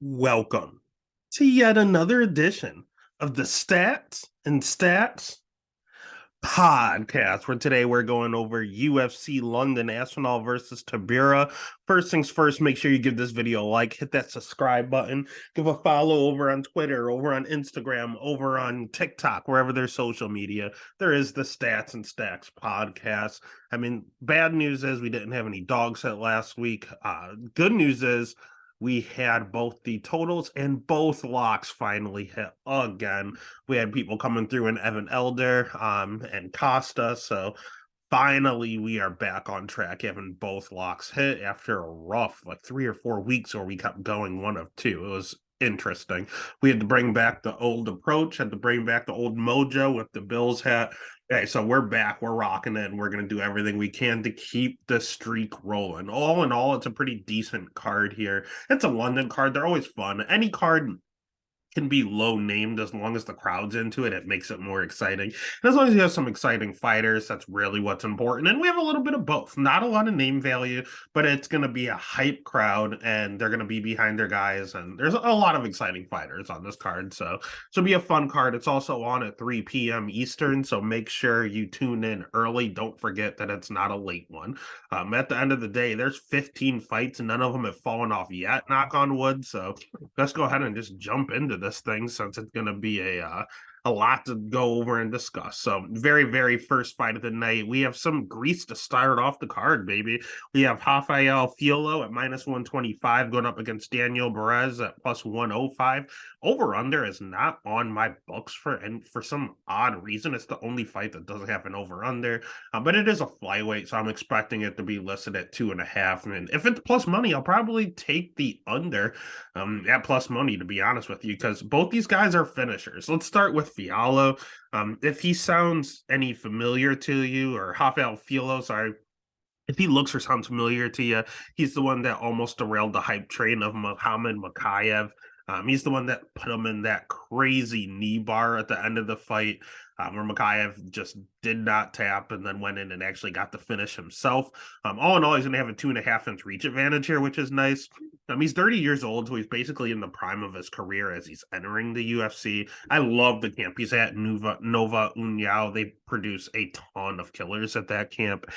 Welcome to yet another edition of the Stats and Stats podcast, where today we're going over UFC London, Aspinall versus Tybura. First things first, make sure you give this video a like, hit that subscribe button, give a follow over on Twitter, over on Instagram, over on TikTok, wherever there's social media. There is the Stats and Stacks podcast. I mean, bad news is we didn't have any dog set last week. Good news is we had both the totals and both locks finally hit again. We had people coming through in Evan Elder and Costa. So finally we are back on track, having both locks hit after a rough like 3 or 4 weeks where we kept going one of two. It was interesting. We had to bring back the old approach, had to bring back the old mojo with the Bills hat. Okay, so we're back, we're rocking it, and we're going to do everything we can to keep the streak rolling. All in all, it's a pretty decent card here. It's a London card. They're always fun. Any card can be low named as long as the crowd's into it. It makes it more exciting. And as long as you have some exciting fighters, that's really what's important. And we have a little bit of both. Not a lot of name value, but it's going to be a hype crowd and they're going to be behind their guys. And there's a lot of exciting fighters on this card. So it'll be a fun card. It's also on at 3 p.m. Eastern. So make sure you tune in early. Don't forget that it's not a late one. At the end of the day, there's 15 fights and none of them have fallen off yet, knock on wood. So let's go ahead and just jump into this thing since it's going to be a lot to go over and discuss. So, very first fight of the night, we have some grease to start off the card, baby. We have Rafael Fiolo at minus 125 going up against Daniel Perez at plus 105. Over under is not on my books for some odd reason. It's the only fight that doesn't have an over under, but it is a flyweight, so I'm expecting it to be listed at 2.5. And if it's plus money, I'll probably take the under at plus money, to be honest with you, because both these guys are finishers. Let's start with Fialo. If he sounds any familiar to you, or Rafael Fialo, sorry, if he looks or sounds familiar to you, he's the one that almost derailed the hype train of Muhammad Makayev. He's the one that put him in that crazy knee bar at the end of the fight, where Makayev just did not tap and then went in and actually got the finish himself. All in all, he's going to have a 2.5 inch reach advantage here, which is nice. He's 30 years old, so he's basically in the prime of his career as he's entering the UFC. I love the camp he's at, Nova União. They produce a ton of killers at that camp,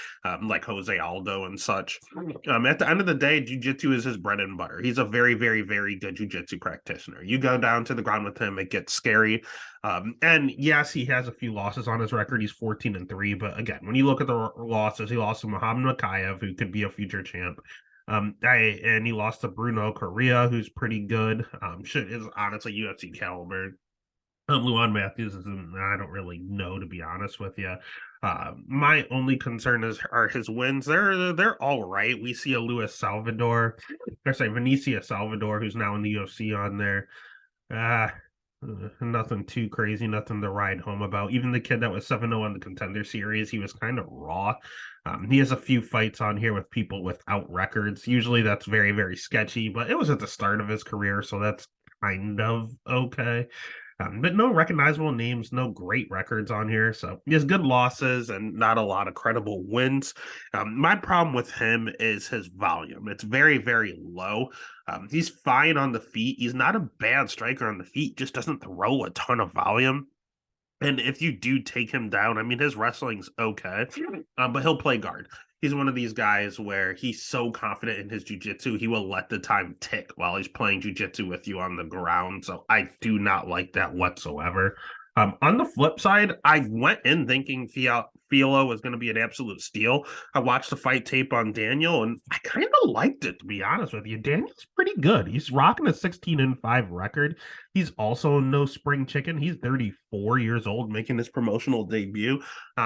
like Jose Aldo and such. At the end of the day, jiu-jitsu is his bread and butter. He's a very good jiu-jitsu practitioner. You go down to the ground with him, it gets scary. And yes, he has a few losses on his record. He's 14-3, but again, when you look at the losses, he lost to Muhammad Makayev, who could be a future champ. And he lost to Bruno Correa, who's pretty good. Is honestly UFC caliber. Luan Matthews is, I don't really know, to be honest with you. My only concern are his wins. They're all right. We see a Vinicia Salvador, who's now in the UFC on there. Nothing too crazy, nothing to ride home about. Even the kid that was 7-0 on the Contender Series, he was kind of raw. He has a few fights on here with people without records. Usually that's very sketchy, but it was at the start of his career, so that's kind of okay. But no recognizable names, no great records on here. So he has good losses and not a lot of credible wins. My problem with him is his volume. It's very low. He's fine on the feet. He's not a bad striker on the feet, just doesn't throw a ton of volume. And if you do take him down, I mean, his wrestling's okay, but he'll play guard. He's one of these guys where he's so confident in his jiu-jitsu, he will let the time tick while he's playing jiu-jitsu with you on the ground. So I do not like that whatsoever. On the flip side, I went in thinking Fialo was going to be an absolute steal. I watched the fight tape on Daniel, and I kind of liked it, to be honest with you. Daniel's pretty good. He's rocking a 16-5 record. He's also no spring chicken. He's 34 years old, making his promotional debut.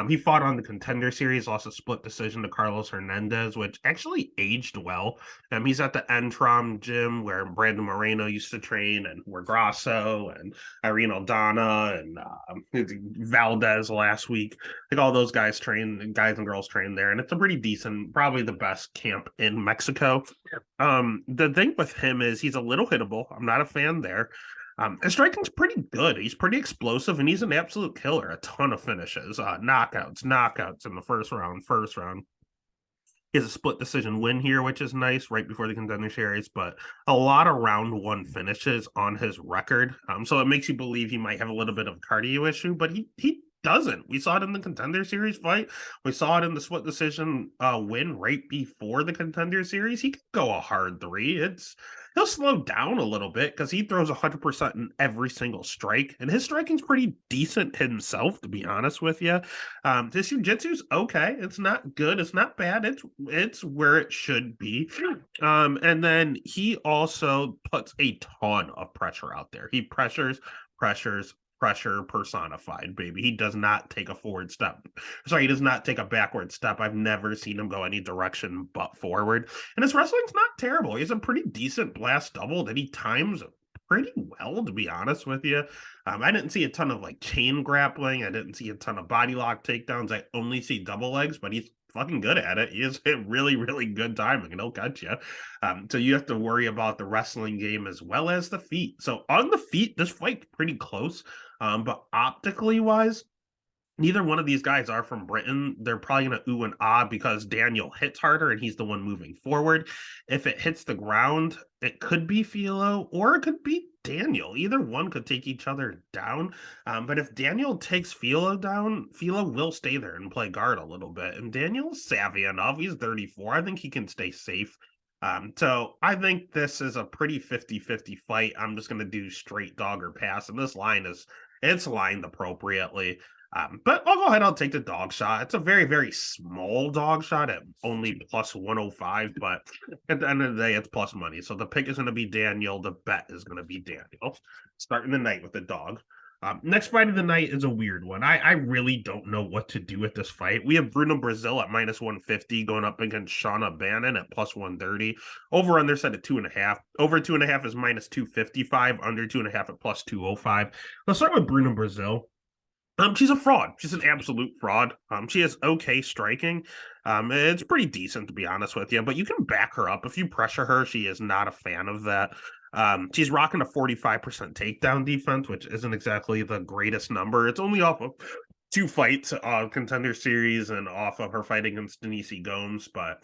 He fought on the Contender Series, lost a split decision to Carlos Hernandez, which actually aged well. He's at the Entrom gym where Brandon Moreno used to train, and where Grasso and Irene Aldana and Valdez last week. I think all those guys and girls train there, and it's a pretty decent, probably the best camp in Mexico. The thing with him is he's a little hittable. I'm not a fan there. His striking's pretty good. He's pretty explosive, and he's an absolute killer. A ton of finishes, knockouts in the first round. is a split decision win here, which is nice right before the Contender Series, but a lot of round one finishes on his record. So it makes you believe he might have a little bit of cardio issue, but he doesn't. We saw it in the Contender Series fight. We saw it in the split decision win right before the Contender Series. He could go a hard three. He'll slow down a little bit because he throws 100% in every single strike, and his striking's pretty decent himself, to be honest with you. This jiu-jitsu's okay. It's not good. It's not bad. It's where it should be. And then he also puts a ton of pressure out there. He pressures, pressure personified, baby. He does not take a forward step. Sorry, he does not take a backward step. I've never seen him go any direction but forward. And his wrestling's not terrible. He has a pretty decent blast double that he times pretty well, to be honest with you. I didn't see a ton of like chain grappling. I didn't see a ton of body lock takedowns. I only see double legs, but he's fucking good at it. He is a really, really good timing, and he'll cut you. So you have to worry about the wrestling game as well as the feet. So on the feet, this fight's pretty close. But optically wise, neither one of these guys are from Britain. They're probably going to ooh and ah because Daniel hits harder and he's the one moving forward. If it hits the ground, it could be Philo or it could be Daniel. Either one could take each other down. But if Daniel takes Philo down, Philo will stay there and play guard a little bit. And Daniel's savvy enough. He's 34. I think he can stay safe. So I think this is a pretty 50-50 fight. I'm just going to do straight dog or pass. And this line it's lined appropriately. But I'll go ahead. I'll take the dog shot. It's a very, very small dog shot at only plus 105. But at the end of the day, it's plus money. So the pick is going to be Daniel. The bet is going to be Daniel. Starting the night with the dog. Next fight of the night is a weird one. I really don't know what to do with this fight. We have Bruno Brazil at minus 150 going up against Shauna Bannon at plus 130. Over under set at 2.5. Over 2.5 is minus 255. Under 2.5 at plus 205. Let's start with Bruno Brazil. She's a fraud. She's an absolute fraud. She has okay striking. It's pretty decent, to be honest with you, but you can back her up. If you pressure her, she is not a fan of that. She's rocking a 45% takedown defense, which isn't exactly the greatest number. It's only off of 2 fights, Contender Series, and off of her fight against Denise Gomes, but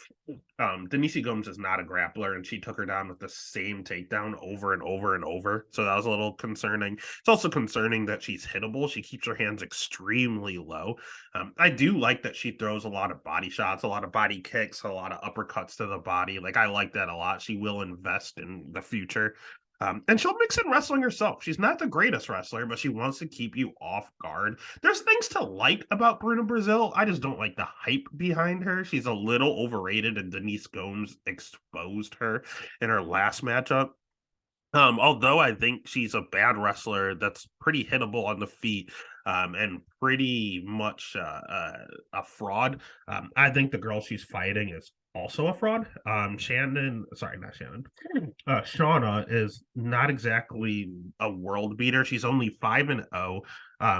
Denise Gomes is not a grappler, and she took her down with the same takedown over and over and over, so that was a little concerning. It's also concerning that she's hittable. She keeps her hands extremely low. I do like that she throws a lot of body shots, a lot of body kicks, a lot of uppercuts to the body. Like, I like that a lot. She will invest in the future. And she'll mix in wrestling herself. She's not the greatest wrestler, but she wants to keep you off guard. There's things to like about Bruno Brazil. I just don't like the hype behind her. She's a little overrated, and Denise Gomes exposed her in her last matchup. Although I think she's a bad wrestler that's pretty hittable on the feet, and pretty much a fraud. I think the girl she's fighting is also a fraud. Shauna is not exactly a world beater. She's only 5-0.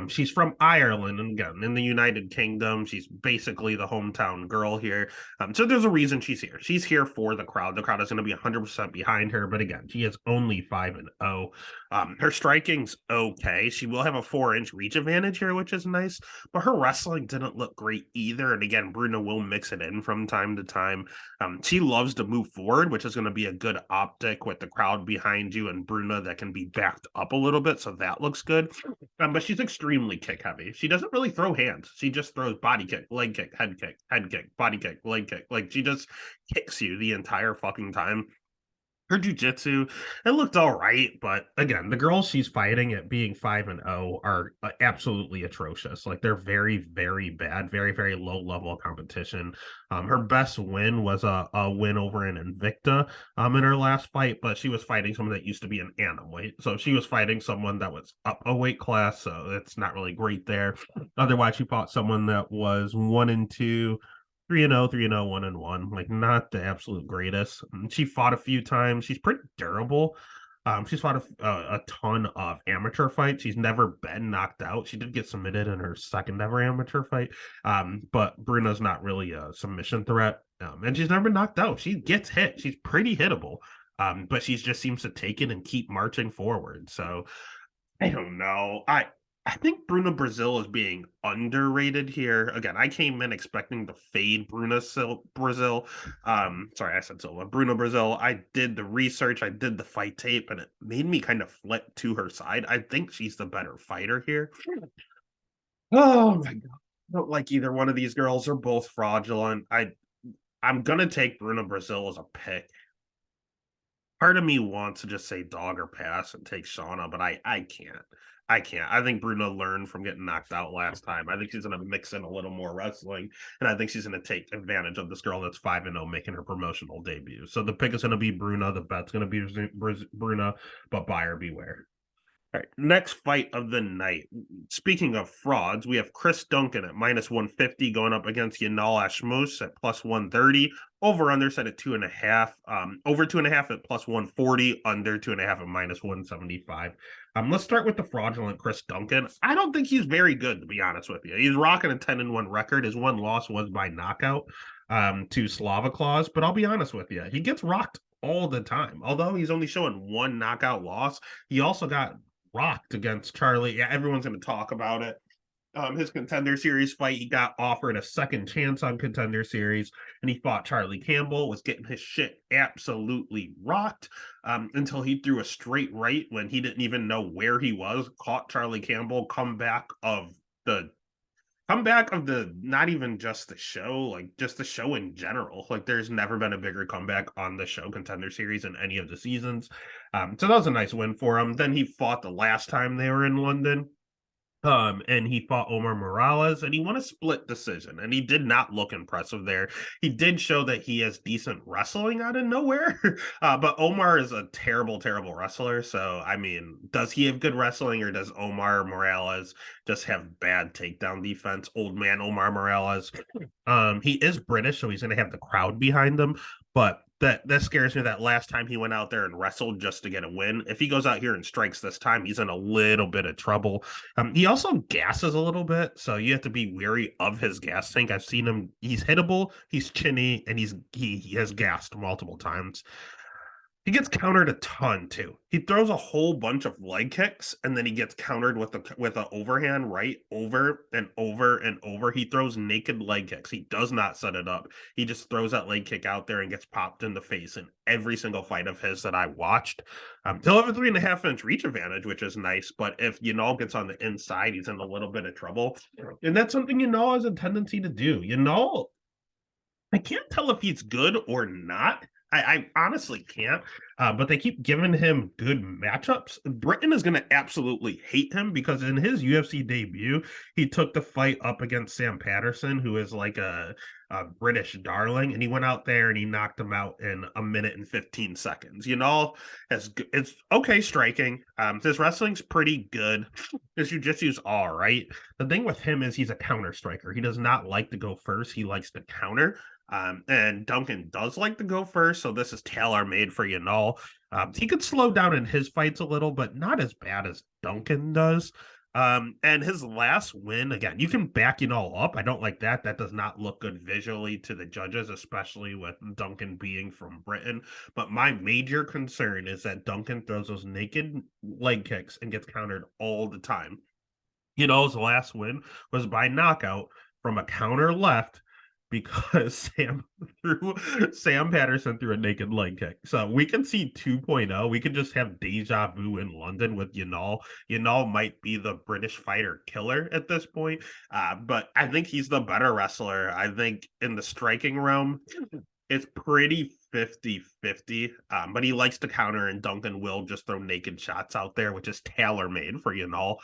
She's from Ireland, and again, in the United Kingdom. She's basically the hometown girl here. So there's a reason she's here. She's here for the crowd. The crowd is going to be 100% behind her, but again, she is only 5-0. Her striking's okay. She will have a 4-inch reach advantage here, which is nice, but her wrestling didn't look great either. And again, Bruno will mix it in from time to time. She loves to move forward, which is going to be a good optic with the crowd behind you and Bruno that can be backed up a little bit, so that looks good. But she's extremely kick heavy. She doesn't really throw hands. She just throws body kick, leg kick, head kick, body kick, leg kick. Like, she just kicks you the entire fucking time. Her jiu-jitsu, it looked all right, but again, the girls she's fighting at being 5-0 are absolutely atrocious. Like, they're very, very bad, very, very low level of competition. Her best win was a win over an Invicta in her last fight, but she was fighting someone that used to be an atomweight. So she was fighting someone that was up a weight class, so it's not really great there. Otherwise, she fought someone that was 1-2. 3-0, 3-0, 1-1, like, not the absolute greatest. She fought a few times. She's pretty durable. She's fought a ton of amateur fights. She's never been knocked out. She did get submitted in her second ever amateur fight, but Bruno's not really a submission threat, and she's never been knocked out. She gets hit. She's pretty hittable, but she just seems to take it and keep marching forward. So I don't know. I think Bruno Brazil is being underrated here. Again, I came in expecting to fade Brazil. Sorry, I said Silva. Bruno Brazil. I did the research, I did the fight tape, and it made me kind of flip to her side. I think she's the better fighter here. Oh my god. I don't like either one of these girls. They're both fraudulent. I'm gonna take Bruno Brazil as a pick. Part of me wants to just say dog or pass and take Shauna, but I can't. I can't. I think Bruno learned from getting knocked out last time. I think she's going to mix in a little more wrestling, and I think she's going to take advantage of this girl that's 5-0 making her promotional debut. So the pick is going to be Bruno. The bet's going to be Bruno, but buyer beware. All right, next fight of the night. Speaking of frauds, we have Chris Duncan at -150 going up against Yanal Ashmus at +130. Over under set at 2.5. Over 2.5 at +140. Under 2.5 at -175. Let's start with the fraudulent Chris Duncan. I don't think he's very good, to be honest with you. He's rocking a 10-1 record. His one loss was by knockout to Slava Claus, but I'll be honest with you, he gets rocked all the time. Although he's only showing one knockout loss, he also got rocked against Charlie. Yeah, everyone's going to talk about it. His Contender Series fight, he got offered a second chance on Contender Series, and he fought Charlie Campbell, was getting his shit absolutely rocked until he threw a straight right when he didn't even know where he was, caught Charlie Campbell, comeback of the not even just the show, like just the show in general. Like there's never been a bigger comeback on the show Contender Series in any of the seasons. So that was a nice win for him. Then he fought the last time they were in London. And he fought Omar Morales and he won a split decision and he did not look impressive there. He did show that he has decent wrestling out of nowhere. But Omar is a terrible, terrible wrestler. So, I mean, does he have good wrestling or does Omar Morales just have bad takedown defense? Old man Omar Morales. He is British, so he's going to have the crowd behind him. But that scares me that last time he went out there and wrestled just to get a win. If he goes out here and strikes this time, he's in a little bit of trouble. He also gasses a little bit, so you have to be wary of his gas tank. I've seen him; he's hittable, he's chinny, and he has gassed multiple times. He gets countered a ton too. He throws a whole bunch of leg kicks, and then he gets countered with an overhand right over and over and over. He throws naked leg kicks. He does not set it up. He just throws that leg kick out there and gets popped in the face in every single fight of his that I watched. He'll have a 3.5-inch reach advantage, which is nice. But if Yanal gets on the inside, he's in a little bit of trouble, and that's something Yanal has a tendency to do. Yanal, I can't tell if he's good or not. I honestly can't, but they keep giving him good matchups. Britain is going to absolutely hate him because in his UFC debut, he took the fight up against Sam Patterson, who is like a British darling, and he went out there and he knocked him out in a minute and 15 seconds. You know, it's okay striking. His wrestling's pretty good. His jiu-jitsu's all right. The thing with him is he's a counter striker. He does not like to go first. He likes to counter. And Duncan does like to go first, so this is tailor made for Yanal. He could slow down in his fights a little, but not as bad as Duncan does. And his last win, again, you can back Yanal up. I don't like that. That does not look good visually to the judges, especially with Duncan being from Britain. But my major concern is that Duncan throws those naked leg kicks and gets countered all the time. Yanal's last win was by knockout from a counter left because Sam Patterson threw a naked leg kick. So we can see 2.0. We could just have deja vu in London with Yanal. Yanal might be the British fighter killer at this point, but I think he's the better wrestler. I think in the striking realm, it's pretty 50-50, but he likes to counter, and Duncan will just throw naked shots out there, which is tailor-made for Yanal.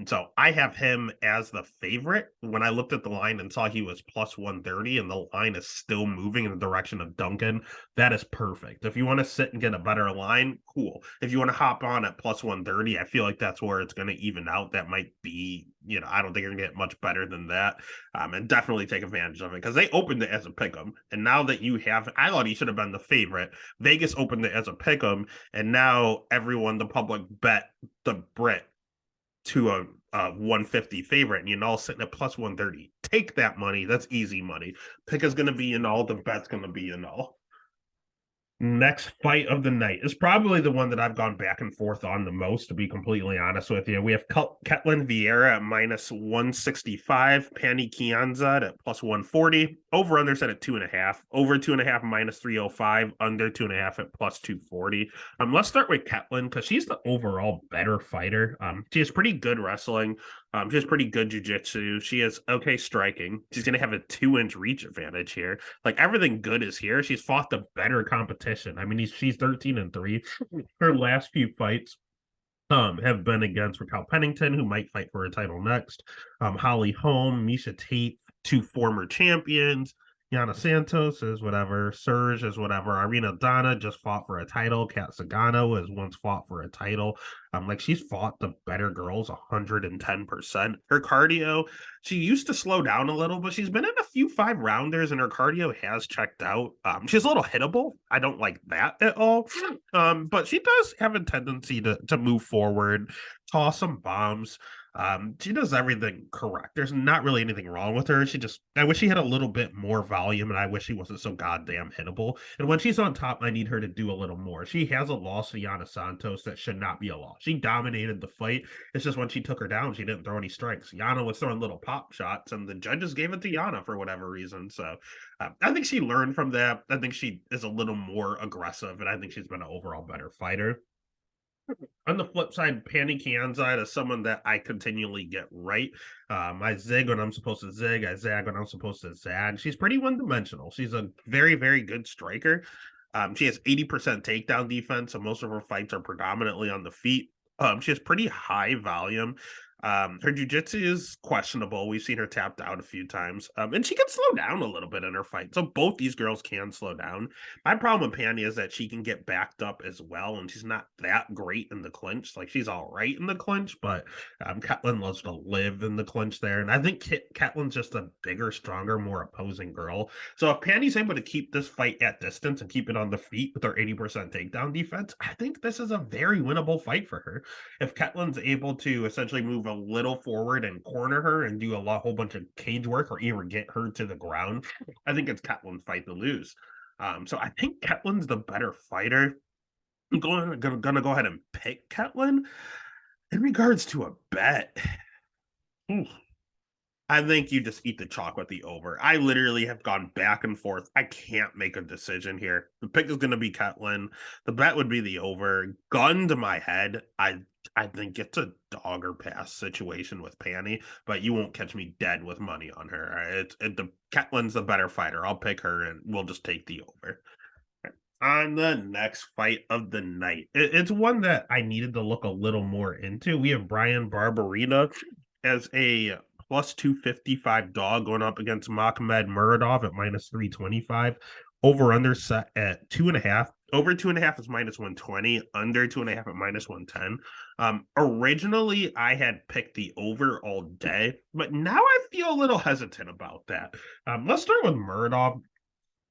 So I have him as the favorite. When I looked at the line and saw he was +130 and the line is still moving in the direction of Duncan, that is perfect. If you want to sit and get a better line, cool. If you want to hop on at +130, I feel like that's where it's going to even out. That might be, I don't think you're going to get much better than that. And definitely take advantage of it because they opened it as a pick'em. And now that you have, I thought he should have been the favorite. Vegas opened it as a pick'em, and now everyone, the public, bet the Brit to a 150 favorite, and Yanal sitting at +130. Take that money. That's easy money. Pick is going to be Yanal. The bet's going to be Yanal. Next fight of the night is probably the one that I've gone back and forth on the most, to be completely honest with you. We have Ketlin Vieira at minus 165, Panny Kianzad at plus 140, over under set at 2.5, over 2.5 minus 305, under 2.5 at plus 240. Let's start with Ketlin because she's the overall better fighter. She has pretty good wrestling. She has pretty good jiu-jitsu. She has okay striking. She's going to have a 2-inch reach advantage here. Like everything good is here. She's fought the better competition. I mean, she's 13-3. Her last few fights have been against Raquel Pennington, who might fight for a title next. Holly Holm, Misha Tate, two former champions. Yana Santos is whatever. Serge is whatever. Irina Donna just fought for a title. Kat Zagano has once fought for a title. Like she's fought the better girls 110%. Her cardio, she used to slow down a little, but she's been in a few 5-rounders and her cardio has checked out. She's a little hittable. I don't like that at all. But she does have a tendency to move forward, toss some bombs. She does everything correct. There's not really anything wrong with her. I wish she had a little bit more volume, and I wish she wasn't so goddamn hittable. And when she's on top, I need her to do a little more. She has a loss to Yana Santos that should not be a loss. She dominated the fight. It's just when she took her down, she didn't throw any strikes. Yana was throwing little pop shots, and the judges gave it to Yana for whatever reason. So I think she learned from that. I think she is a little more aggressive, and I think she's been an overall better fighter. On the flip side, Panny Kianzad is someone that I continually get right. I zig when I'm supposed to zig. I zag when I'm supposed to zag. She's pretty one-dimensional. She's a very, very good striker. She has 80% takedown defense, so most of her fights are predominantly on the feet. She has pretty high volume. Her jiu-jitsu is questionable. We've seen her tapped out a few times. And she can slow down a little bit in her fight. So both these girls can slow down. My problem with Panny is that she can get backed up as well, and she's not that great in the clinch. Like she's all right in the clinch, but Ketlin loves to live in the clinch there. And I think Ketlin's just a bigger, stronger, more opposing girl. So if Panny's able to keep this fight at distance and keep it on the feet with her 80% takedown defense, I think this is a very winnable fight for her. If Ketlin's able to essentially move a little forward and corner her and do whole bunch of cage work or even get her to the ground, I think it's Ketlin's fight to lose. So I think Ketlin's the better fighter. I'm gonna go ahead and pick Ketlin. In regards to a bet, I think you just eat the chalk with the over. I literally have gone back and forth. I can't make a decision here. The pick is going to be Ketlin. The bet would be the over. Gun to my head, I think it's a dog or pass situation with Panny, but you won't catch me dead with money on her. The Ketlin's the better fighter. I'll pick her, and we'll just take the over. On the next fight of the night, it's one that I needed to look a little more into. We have Brian Barberina as a plus 255 dog going up against Makhmed Muradov at minus 325. Over under set at 2.5. Over 2.5 is minus 120. Under 2.5 at minus 110. Originally, I had picked the over all day, but now I feel a little hesitant about that. Let's start with Muradov.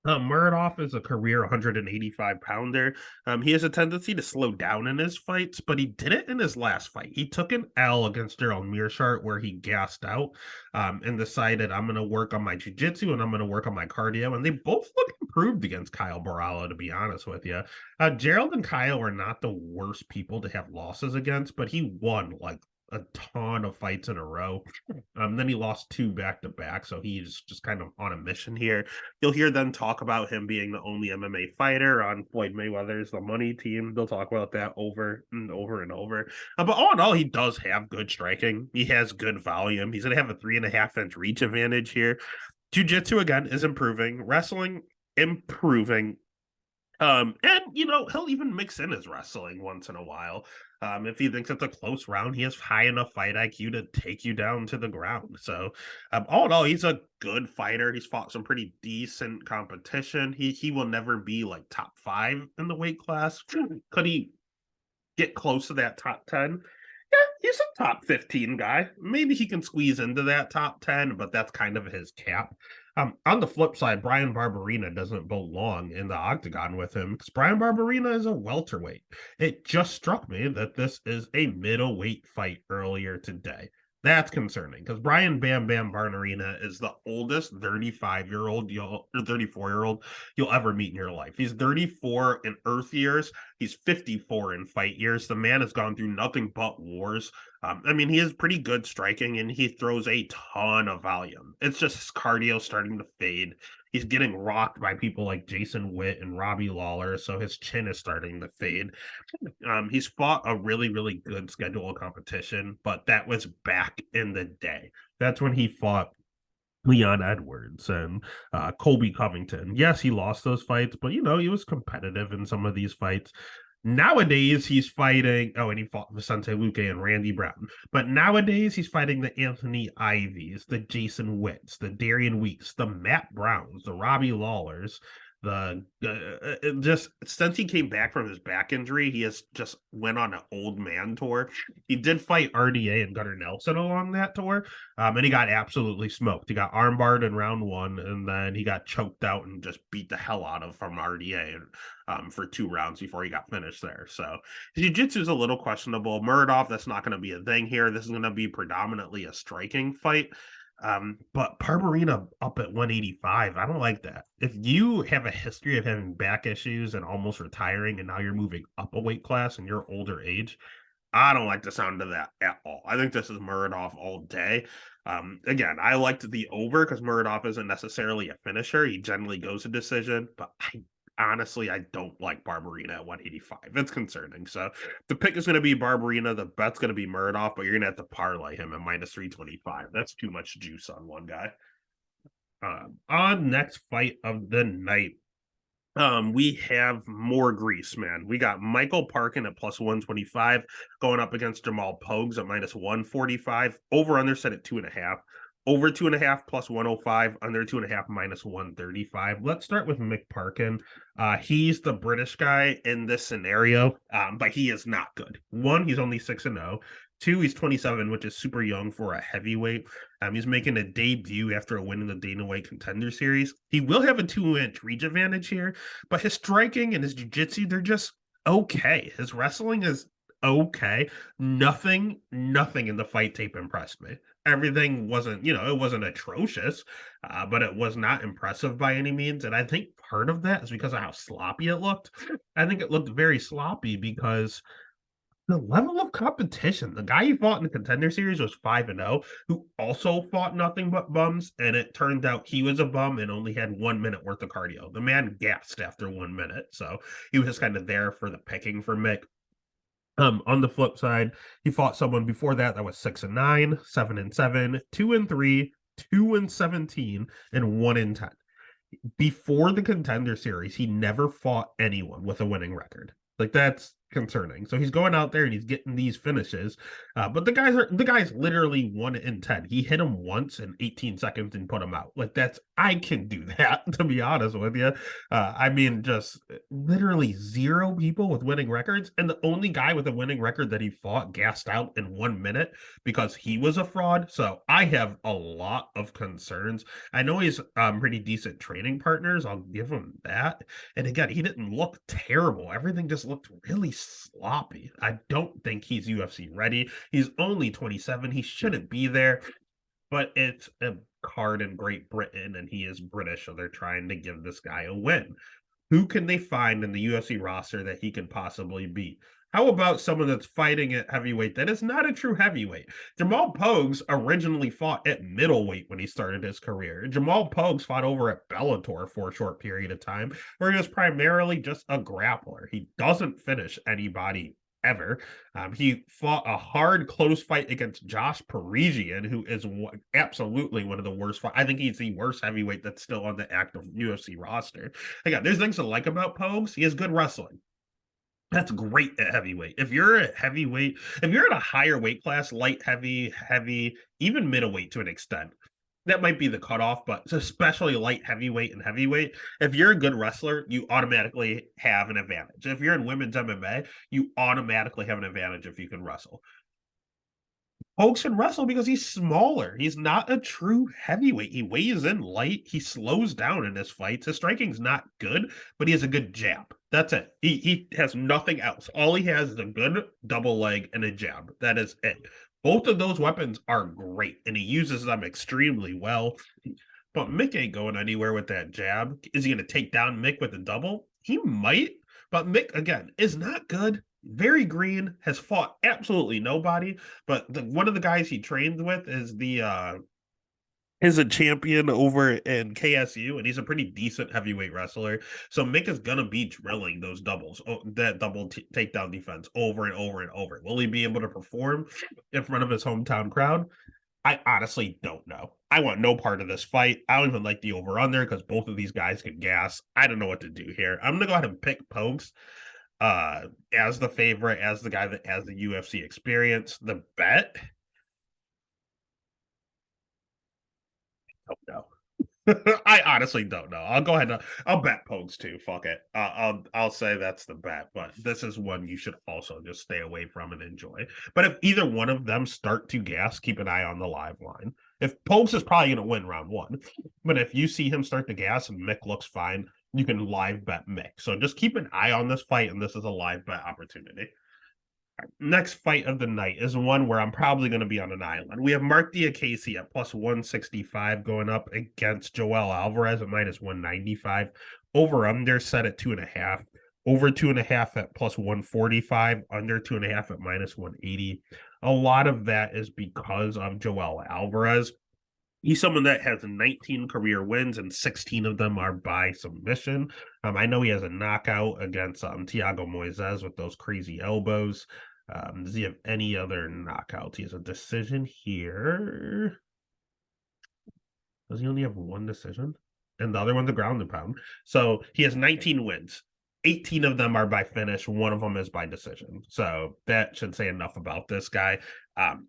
Muradov is a career 185 pounder. He has a tendency to slow down in his fights, but he did it in his last fight. He took an L against Gerald Mearshart where he gassed out and decided, I'm going to work on my jiu-jitsu and I'm going to work on my cardio. And they both look improved against Kyle Barala, to be honest with you. Gerald and Kyle are not the worst people to have losses against, but he won like a ton of fights in a row. Then he lost 2 back-to-back, so he's just kind of on a mission here. You'll hear them talk about him being the only MMA fighter on Floyd Mayweather's The Money Team. They'll talk about that over and over and over. But all in all, he does have good striking. He has good volume. He's going to have a 3.5-inch reach advantage here. Jiu-jitsu, again, is improving. Wrestling, improving. And he'll even mix in his wrestling once in a while. If he thinks it's a close round, he has high enough fight IQ to take you down to the ground. So, all in all, he's a good fighter. He's fought some pretty decent competition. He will never be like top 5 in the weight class. Could he get close to that top 10? Yeah, he's a top 15 guy. Maybe he can squeeze into that top 10, but that's kind of his cap. On the flip side, Brian Barberina doesn't belong in the octagon with him because Brian Barberina is a welterweight. It just struck me that this is a middleweight fight earlier today. That's concerning because Brian Bam Bam Barnerina is the oldest 35-year-old you'll or 34-year-old you'll ever meet in your life. He's 34 in Earth years. He's 54 in fight years. The man has gone through nothing but wars. I mean, he is pretty good striking and he throws a ton of volume. It's just his cardio starting to fade. He's getting rocked by people like Jason Witt and Robbie Lawler, so his chin is starting to fade. He's fought a really, really good schedule of competition, but that was back in the day. That's when he fought Leon Edwards and Colby Covington. Yes, he lost those fights, but he was competitive in some of these fights. Nowadays, he's fighting. Oh, and he fought Vicente Luque and Randy Brown. But nowadays, he's fighting the Anthony Ivies, the Jason Witts, the Darian Weeks, the Matt Browns, the Robbie Lawlers, just since he came back from his back injury, he has just went on an old man tour. He did fight RDA and Gunnar Nelson along that tour, and he got absolutely smoked. He got armbarred in round one, and then he got choked out and just beat the hell out of from RDA for 2 rounds before he got finished there. So his jiu-jitsu is a little questionable. Muradov, that's not going to be a thing here. This is going to be predominantly a striking fight. But Barberina up at 185, I don't like that. If you have a history of having back issues and almost retiring, and now you're moving up a weight class and you're older age, I don't like the sound of that at all. I think this is Muradov all day. Again, I liked the over because Muradov isn't necessarily a finisher. He generally goes a decision, but honestly, I don't like Barberina at 185. It's concerning. So the pick is going to be Barberina. The bet's going to be Muradov, but you're going to have to parlay him at minus 325. That's too much juice on one guy. On next fight of the night, we have more grease, man. We got Michael Parkin at plus 125 going up against Jamal Pogues at minus 145. Over under set at 2.5. Over 2.5 plus 105, under 2.5 minus 135. Let's start with Mick Parkin. He's the British guy in this scenario, but he is not good. One, he's only 6-0. Two, he's 27, which is super young for a heavyweight. He's making a debut after a win in the Dana White Contender Series. He will have a 2-inch reach advantage here, but his striking and his jiu-jitsu, they're just okay. His wrestling is okay. Nothing in the fight tape impressed me. Everything wasn't, it wasn't atrocious, but it was not impressive by any means. And I think part of that is because of how sloppy it looked. I think it looked very sloppy because the level of competition. The guy he fought in the Contender Series was 5-0, who also fought nothing but bums, and it turned out he was a bum and only had 1 minute worth of cardio. The man gassed after 1 minute, so he was just kind of there for the picking for Mick. On the flip side, he fought someone before that was 6-9, 7-7, 2-3, 2-17, and 1-10. Before the Contender Series, he never fought anyone with a winning record. Like, that's concerning. So he's going out there and he's getting these finishes, but the guy's literally 1-10. He hit him once in 18 seconds and put him out. Like, I can do that, to be honest with you. I mean, just literally 0 people with winning records, and the only guy with a winning record that he fought gassed out in 1 minute because he was a fraud. So I have a lot of concerns. I know he's pretty decent training partners. I'll give him that. And again, he didn't look terrible. Everything just looked really sloppy. I don't think he's UFC ready. He's only 27. He shouldn't be there, but it's a card in Great Britain and he is British, so they're trying to give this guy a win. Who can they find in the UFC roster that he could possibly beat? How about someone that's fighting at heavyweight that is not a true heavyweight? Jamal Pogues originally fought at middleweight when he started his career. Jamal Pogues fought over at Bellator for a short period of time, where he was primarily just a grappler. He doesn't finish anybody ever. He fought a hard, close fight against Josh Parisian, who is absolutely one of the worst. I think he's the worst heavyweight that's still on the active UFC roster. Again, there's things to like about Pogues. He has good wrestling. That's great at heavyweight. If you're a heavyweight, if you're in a higher weight class, light, heavy, even middleweight to an extent, that might be the cutoff, but especially light, heavyweight, and heavyweight. If you're a good wrestler, you automatically have an advantage. If you're in women's MMA, you automatically have an advantage if you can wrestle. Pogues can wrestle because he's smaller. He's not a true heavyweight. He weighs in light. He slows down in his fights. His striking's not good, but he has a good jab. That's it. He has nothing else. All he has is a good double leg and a jab. That is it. Both of those weapons are great, and he uses them extremely well. But Mick ain't going anywhere with that jab. Is he going to take down Mick with a double? He might, but Mick, again, is not good. Very green, has fought absolutely nobody. But one of the guys he trained with is a champion over in KSU, and he's a pretty decent heavyweight wrestler. So Mick is gonna be drilling those doubles, that double takedown defense over and over and over. Will he be able to perform in front of his hometown crowd? I honestly don't know. I want no part of this fight. I don't even like the over under because both of these guys can gas. I don't know what to do here. I'm gonna go ahead and pick Pokes as the favorite, as the guy that has the UFC experience. The bet, don't know. I honestly don't know. I'll go ahead and I'll bet Pokes too. Fuck it. I'll say that's the bet, but this is one you should also just stay away from and enjoy. But if either one of them start to gas, keep an eye on the live line. If Pokes is probably going to win round one, but if you see him start to gas and Mick looks fine, you can live bet Mick. So just keep an eye on this fight, and this is a live bet opportunity. Next fight of the night is one where I'm probably going to be on an island. We have Mark Diakase at plus 165 going up against Joel Alvarez at minus 195. Over under set at 2.5. Over 2.5 at plus 145. Under 2.5 at minus 180. A lot of that is because of Joel Alvarez. He's someone that has 19 career wins, and 16 of them are by submission. I know he has a knockout against Thiago Moises with those crazy elbows. Does he have any other knockouts? He has a decision here. Does he only have one decision? And the other one's a ground and pound. So he has 19 wins. 18 of them are by finish. One of them is by decision. So that should say enough about this guy.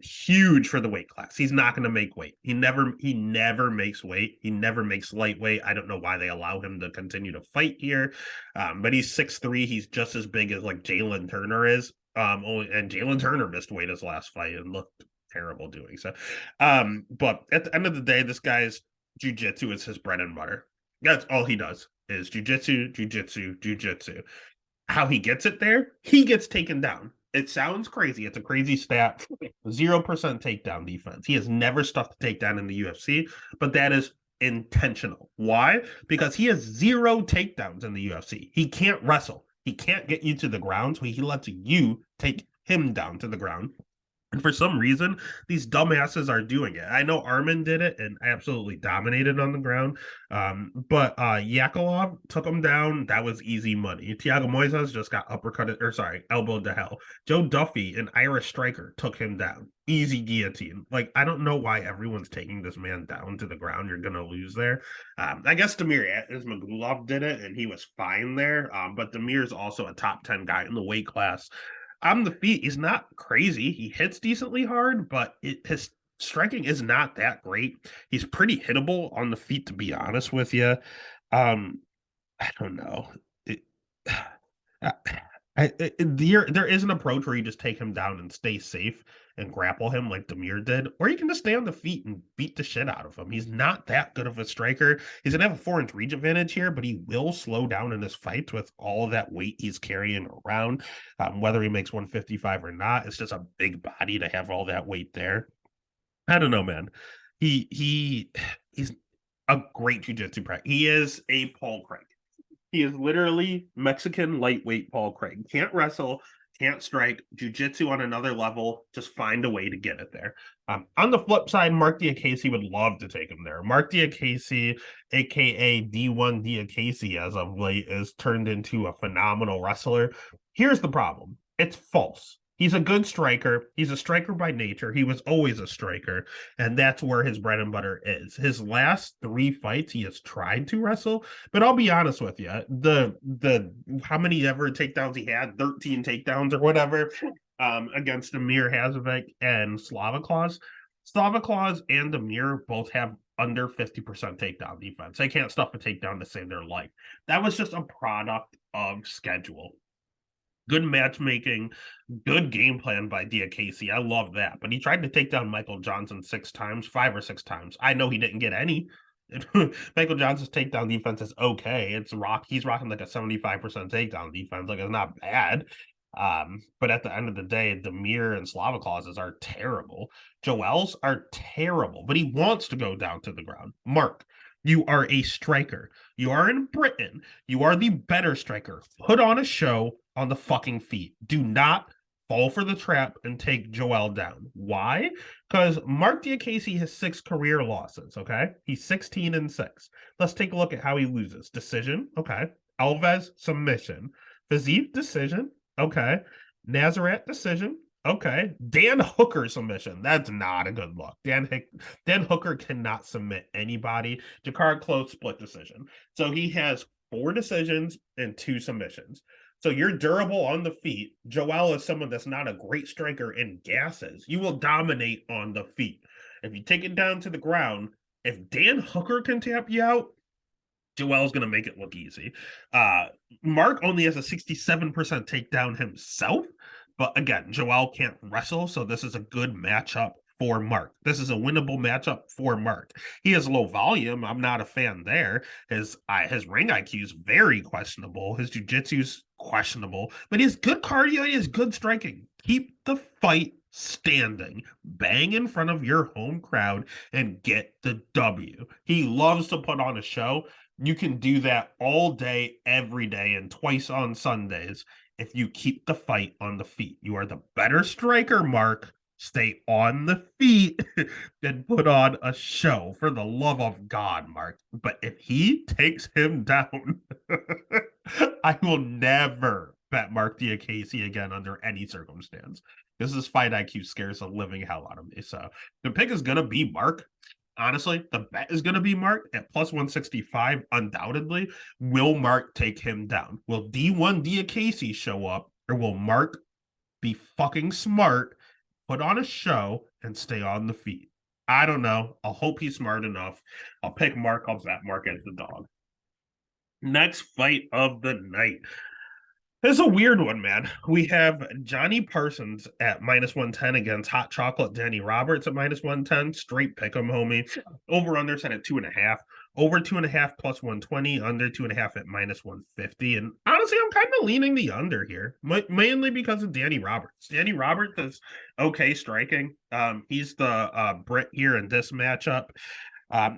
Huge for the weight class. He's not going to make weight. He never makes weight. He never makes lightweight. I don't know why they allow him to continue to fight here. But he's 6'3". He's just as big as like Jalen Turner is. And Jalen Turner missed weight his last fight and looked terrible doing so. But at the end of the day, this guy's jiu-jitsu is his bread and butter. That's all he does is jiu-jitsu, jiu-jitsu, jiu-jitsu. How he gets it there, he gets taken down. It sounds crazy. It's a crazy stat. 0% takedown defense. He has never stuffed a takedown in the UFC, but that is intentional. Why? Because he has 0 takedowns in the UFC. He can't wrestle. He can't get you to the ground, so he lets you take him down to the ground. And for some reason, these dumbasses are doing it. I know Armin did it and absolutely dominated on the ground. But Yakovlev took him down. That was easy money. Thiago Moises just got elbowed to hell. Joe Duffy, an Irish striker, took him down. Easy guillotine. Like, I don't know why everyone's taking this man down to the ground. You're going to lose there. I guess Damir Ismagulov did it, and he was fine there. But Damir's also a top 10 guy in the weight class. On the feet, he's not crazy. He hits decently hard, but his striking is not that great. He's pretty hittable on the feet, to be honest with you. I don't know. There is an approach where you just take him down and stay safe and grapple him like Damir did, or you can just stay on the feet and beat the shit out of him. He's not that good of a striker. He's gonna have a 4-inch reach advantage here, but he will slow down in his fights with all of that weight he's carrying around. Whether he makes 155 or not, it's just a big body to have all that weight there. I don't know, man. He's a great jiu-jitsu practice. He is a Paul Craig. He is literally Mexican lightweight Paul Craig. Can't wrestle, can't strike, jiu-jitsu on another level. Just find a way to get it there. On the flip side, Mark Diakase would love to take him there. Mark Diakase, aka D1 Diakase, as of late, is turned into a phenomenal wrestler. Here's the problem: it's false. He's a good striker. He's a striker by nature. He was always a striker, and that's where his bread and butter is. His last 3 fights, he has tried to wrestle, but I'll be honest with you, the how many ever takedowns he had, 13 takedowns or whatever, against Amir Hazovik and Slava Claus and Amir both have under 50% takedown defense. They can't stuff a takedown to save their life. That was just a product of schedule. Good matchmaking, good game plan by Diakase. I love that. But he tried to take down Michael Johnson 6 times, 5 or 6 times. I know he didn't get any. Michael Johnson's takedown defense is okay. He's rocking like a 75% takedown defense. Like, it's not bad. But at the end of the day, Demir and Slaviclaus's are terrible. Joel's are terrible, but he wants to go down to the ground. Mark, you are a striker. You are in Britain. You are the better striker. Put on a show on the fucking feet. Do not fall for the trap and take Joel down. Why? Because Mark Diakese has 6 career losses, okay? He's 16-6. Let's take a look at how he loses. Decision, okay. Alves, submission. Fiziev, decision. Okay. Nazareth decision. Okay. Dan Hooker submission. That's not a good look. Dan Hooker cannot submit anybody. Jakar Close split decision. So he has 4 decisions and 2 submissions. So you're durable on the feet. Joel is someone that's not a great striker in gases. You will dominate on the feet. If you take it down to the ground, if Dan Hooker can tap you out, Joel's going to make it look easy. Mark only has a 67% takedown himself, but again, Joel can't wrestle, so this is a good matchup for Mark. This is a winnable matchup for Mark. He has low volume. I'm not a fan there. His ring IQ is very questionable. His jiu-jitsu's questionable, but he has good cardio. He has good striking. Keep the fight standing. Bang in front of your home crowd and get the W. He loves to put on a show. You can do that all day, every day, and twice on Sundays if you keep the fight on the feet. You are the better striker, Mark. Stay on the feet and put on a show, for the love of God, Mark. But if he takes him down, I will never bet Mark Diakese again under any circumstance. This fight IQ scares the living hell out of me. So the pick is going to be Mark. Honestly, the bet is going to be Mark at plus 165, undoubtedly. Will Mark take him down? Will D1 Diakese show up, or will Mark be fucking smart, put on a show, and stay on the feet? I don't know. I'll hope he's smart enough. I'll pick Mark. I'll bet Mark as the dog. Next fight of the night. It's a weird one, man. We have Johnny Parsons at minus 110 against Hot Chocolate Danny Roberts at minus 110. Straight pick 'em, homie. Over under set at 2.5. Over 2.5 plus 120. Under 2.5 at minus 150. And honestly, I'm kind of leaning the under here, mainly because of Danny Roberts. Danny Roberts is okay striking. He's the Brit here in this matchup.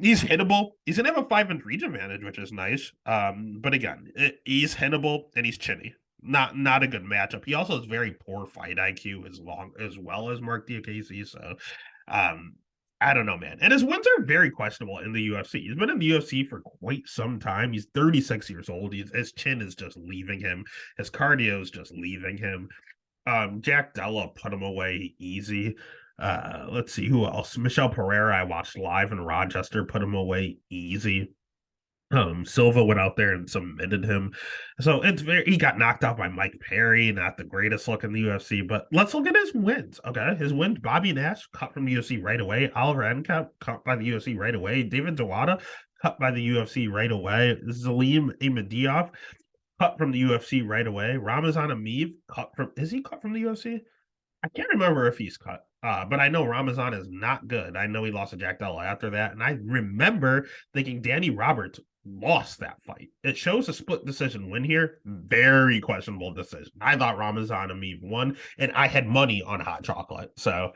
He's hittable. He's gonna have a 5-inch reach advantage, which is nice. But again, he's hittable and he's chinny. Not a good matchup. He also has very poor fight IQ as well as Mark Diakese. So I don't know, man. And his wins are very questionable in the UFC. He's been in the UFC for quite some time. He's 36 years old. His chin is just leaving him. His cardio is just leaving him. Jack Della put him away easy. Let's see who else. Michelle Pereira, I watched live in Rochester, put him away easy. Silva went out there and submitted him. So he got knocked out by Mike Perry, not the greatest look in the UFC, but let's look at his wins. Okay. His wins, Bobby Nash cut from the UFC right away. Oliver Enkamp cut by the UFC right away. David Dewada cut by the UFC right away. Zalim Imadiov cut from the UFC right away. Ramazan Ameev is he cut from the UFC? I can't remember if he's cut. But I know Ramazan is not good. I know he lost to Jack Della after that. And I remember thinking Danny Roberts lost that fight. It shows a split decision win here. Very questionable decision. I thought Ramazan Ameev won, and I had money on Hot Chocolate. So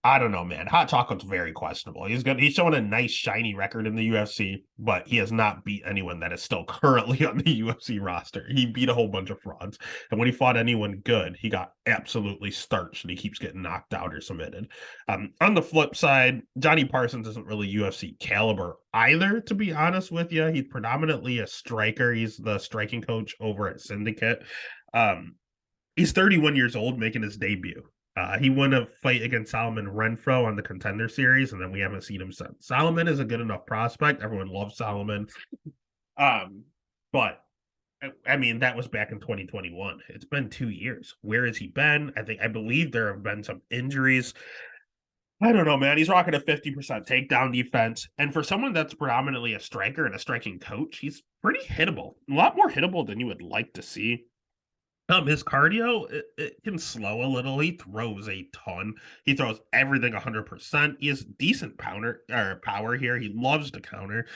I don't know, man. Hot Chocolate's very questionable. He's showing a nice shiny record in the UFC, but he has not beat anyone that is still currently on the UFC roster. He beat a whole bunch of frauds. And when he fought anyone good, he got absolutely starched and he keeps getting knocked out or submitted. On the flip side, Johnny Parsons isn't really UFC caliber either, to be honest with you. He's predominantly a striker. He's the striking coach over at Syndicate. He's 31 years old, making his debut. He won a fight against Solomon Renfro on the Contender Series, and then we haven't seen him since. Solomon is a good enough prospect. Everyone loves Solomon. But I mean, that was back in 2021. It's been 2 years. Where has he been? I believe there have been some injuries. I don't know, man. He's rocking a 50% takedown defense. And for someone that's predominantly a striker and a striking coach, he's pretty hittable. A lot more hittable than you would like to see. His cardio, it can slow a little. He throws a ton. He throws everything 100%. He has decent power here. He loves to counter.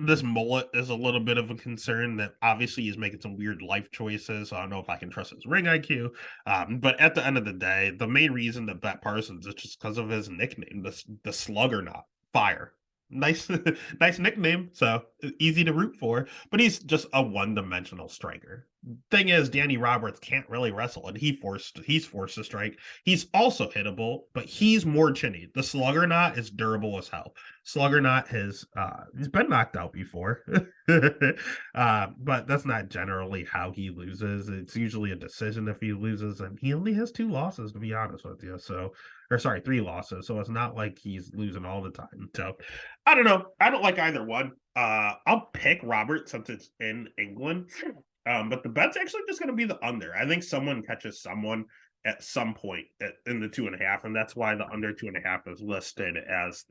This mullet is a little bit of a concern that obviously he's making some weird life choices. So I don't know if I can trust his ring IQ. But at the end of the day, the main reason to bet Parsons is just because of his nickname, the Slugger Knot Fire. Nice, nice nickname. So easy to root for. But he's just a one-dimensional striker. Thing is, Danny Roberts can't really wrestle, and he's forced to strike. He's also hittable, but he's more chinny. The Slugger Knot is durable as hell. Slugger Knot has he's been knocked out before, but that's not generally how he loses. It's usually a decision if he loses, and he only has 2 losses to be honest with you. So, or sorry, 3 losses. So it's not like he's losing all the time. So I don't know. I don't like either one. I'll pick Robert since it's in England. But the bet's actually just going to be the under. I think someone catches someone at some point in the 2.5, and that's why the under 2.5 is listed as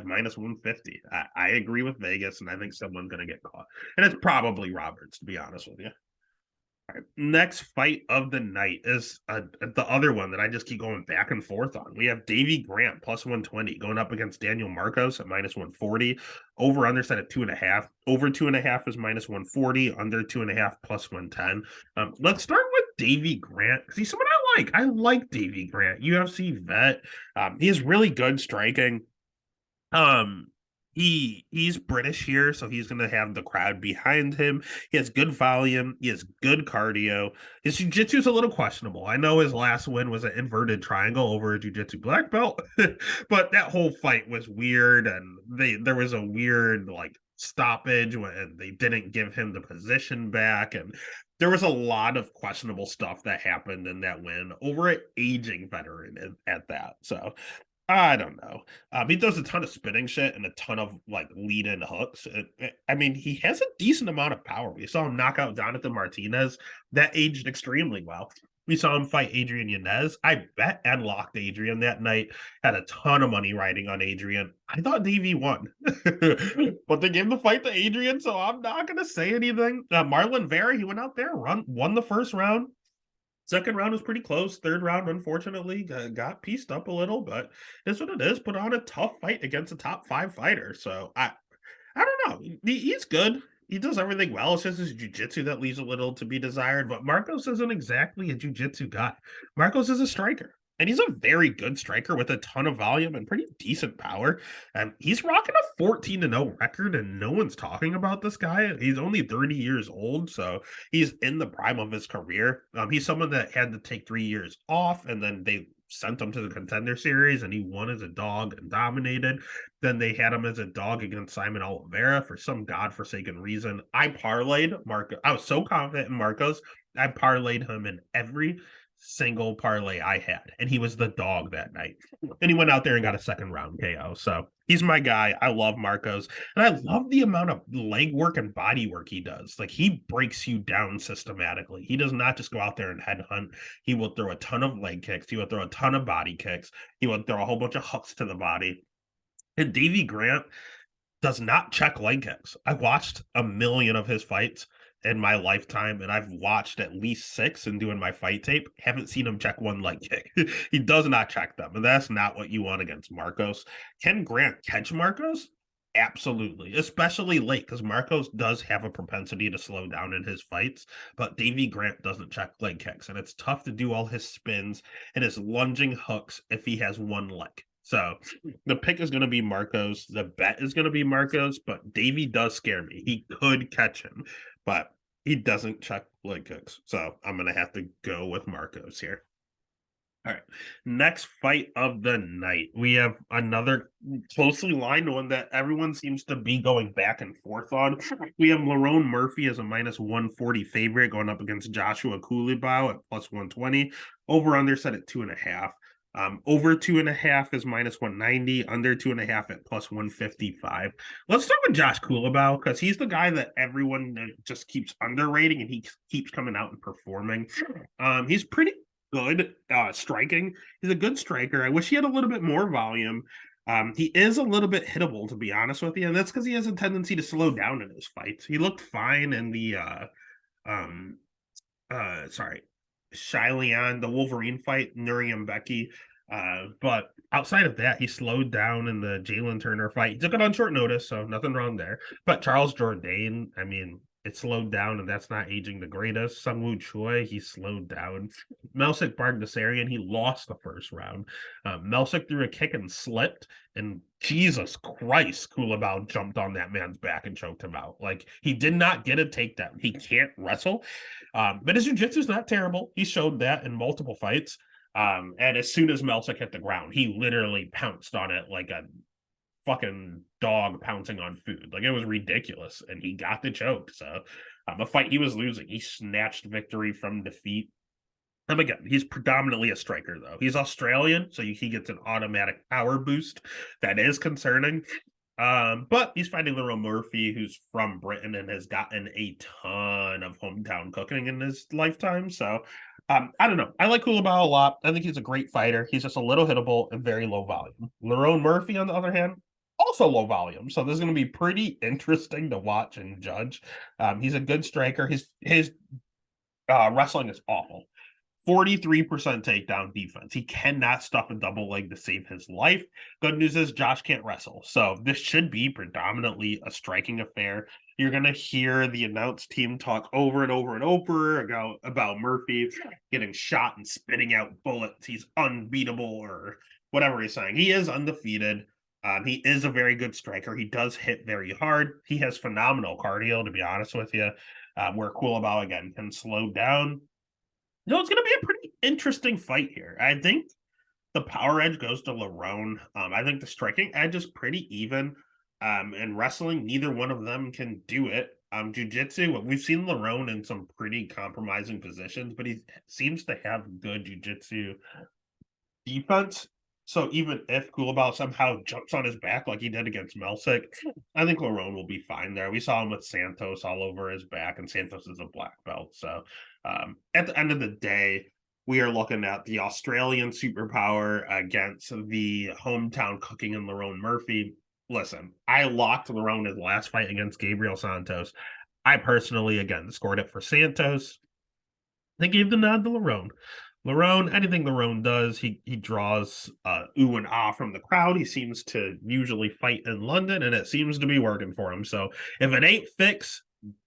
minus 150. I agree with Vegas, and I think someone's going to get caught, and it's probably Roberts, to be honest with you. Right. Next fight of the night is the other one that I just keep going back and forth on. We have Davy Grant plus 120 going up against Daniel Marcos at minus 140. Over under set at 2.5. Over 2.5 is minus 140. Under 2.5 plus 110. Let's start with Davy Grant because he's someone I like. I like Davy Grant, UFC vet. He has really good striking. Um, he's British here, so he's gonna have the crowd behind him. He has good volume, he has good cardio. His jiu-jitsu is a little questionable. I know his last win was an inverted triangle over a jiu-jitsu black belt, but that whole fight was weird, and there was a weird like stoppage when they didn't give him the position back, and there was a lot of questionable stuff that happened in that win over an aging veteran at that. So I don't know. He does a ton of spinning shit and a ton of like lead in hooks. I mean, he has a decent amount of power. We saw him knock out Jonathan Martinez. That aged extremely well. We saw him fight Adrian Yanez. I bet and locked Adrian that night. Had a ton of money riding on Adrian. I thought Davey won, but they gave the fight to Adrian, so I'm not going to say anything. Marlon Vera, he went out there, won the first round. Second round was pretty close. Third round, unfortunately, got pieced up a little, but it's what it is. Put on a tough fight against a top 5 fighter. So I don't know. He's good. He does everything well. It's just his jiu-jitsu that leaves a little to be desired. But Marcos isn't exactly a jiu-jitsu guy. Marcos is a striker. And he's a very good striker with a ton of volume and pretty decent power. And he's rocking a 14-0 record, and no one's talking about this guy. He's only 30 years old, so he's in the prime of his career. He's someone that had to take 3 years off, and then they sent him to the Contender Series, and he won as a dog and dominated. Then they had him as a dog against Simon Oliveira for some godforsaken reason. I parlayed Marcos. I was so confident in Marcos. I parlayed him in every single parlay I had, and he was the dog that night. And he went out there and got a second round KO. So he's my guy. I love Marcos, and I love the amount of leg work and body work he does. Like he breaks you down systematically. He does not just go out there and headhunt. He will throw a ton of leg kicks. He will throw a ton of body kicks. He will throw a whole bunch of hooks to the body. And Davy Grant does not check leg kicks. I've watched a million of his fights in my lifetime, and I've watched at least 6 in doing my fight tape. Haven't seen him check one leg kick. He does not check them, and that's not what you want against Marcos. Can Grant catch Marcos? Absolutely, especially late, because Marcos does have a propensity to slow down in his fights, but Davy Grant doesn't check leg kicks, and it's tough to do all his spins and his lunging hooks if he has one leg. So the pick is going to be Marcos. The bet is going to be Marcos, but Davy does scare me. He could catch him, but he doesn't check leg kicks. So I'm going to have to go with Marcos here. All right. Next fight of the night. We have another closely lined one that everyone seems to be going back and forth on. We have Lerone Murphy as a minus 140 favorite going up against Joshua Kulibau at plus 120. Over under set at 2.5. Over 2.5 is minus 190, under 2.5 at plus 155. Let's start with Josh Kulibau because he's the guy that everyone just keeps underrating, and he keeps coming out and performing. He's pretty good striking. He's a good striker. I wish he had a little bit more volume. He is a little bit hittable, to be honest with you, and that's because he has a tendency to slow down in his fights. He looked fine in the sorry, Shylian, the Wolverine fight, Nuriam Becky. But outside of that, he slowed down in the Jalen Turner fight. He took it on short notice, so nothing wrong there. But Charles Jourdain, I mean, it slowed down, and that's not aging the greatest. Sungwoo Choi, he slowed down. Melsik Bagdasarian, he lost the first round. Melsik threw a kick and slipped, and Jesus Christ, Kulabau jumped on that man's back and choked him out. Like, he did not get a takedown. He can't wrestle. But his jiu-jitsu is not terrible. He showed that in multiple fights. And as soon as Melsik hit the ground, he literally pounced on it like a fucking dog pouncing on food. Like, it was ridiculous. And he got the choke. So a fight he was losing, he snatched victory from defeat. Again, he's predominantly a striker, though. He's Australian, so he gets an automatic power boost. That is concerning. But he's fighting Lerone Murphy, who's from Britain and has gotten a ton of hometown cooking in his lifetime. So, I don't know. I like Kulabau a lot. I think he's a great fighter. He's just a little hittable and very low volume. Lerone Murphy, on the other hand, also low volume. So this is going to be pretty interesting to watch and judge. He's a good striker. His wrestling is awful. 43% takedown defense. He cannot stuff a double leg to save his life. Good news is Josh can't wrestle. So this should be predominantly a striking affair. You're going to hear the announce team talk over and over and over about Murphy getting shot and spitting out bullets. He's unbeatable or whatever he's saying. He is undefeated. He is a very good striker. He does hit very hard. He has phenomenal cardio, to be honest with you, where Kulabau, again, can slow down. No, it's going to be a pretty interesting fight here. I think the power edge goes to Lerone. I think the striking edge is pretty even. In wrestling, neither one of them can do it. Jiu-jitsu, we've seen Lerone in some pretty compromising positions, but he seems to have good jiu-jitsu defense. So even if Kulabau somehow jumps on his back like he did against Melsik, I think Lerone will be fine there. We saw him with Santos all over his back, and Santos is a black belt. So at the end of the day, we are looking at the Australian superpower against the hometown cooking in Lerone Murphy. Listen, I locked Lerone his last fight against Gabriel Santos. I personally, again, scored it for Santos. They gave the nod to Lerone. Lerone, anything Lerone does, he draws ooh and ah from the crowd. He seems to usually fight in London, and it seems to be working for him. So if it ain't fixed,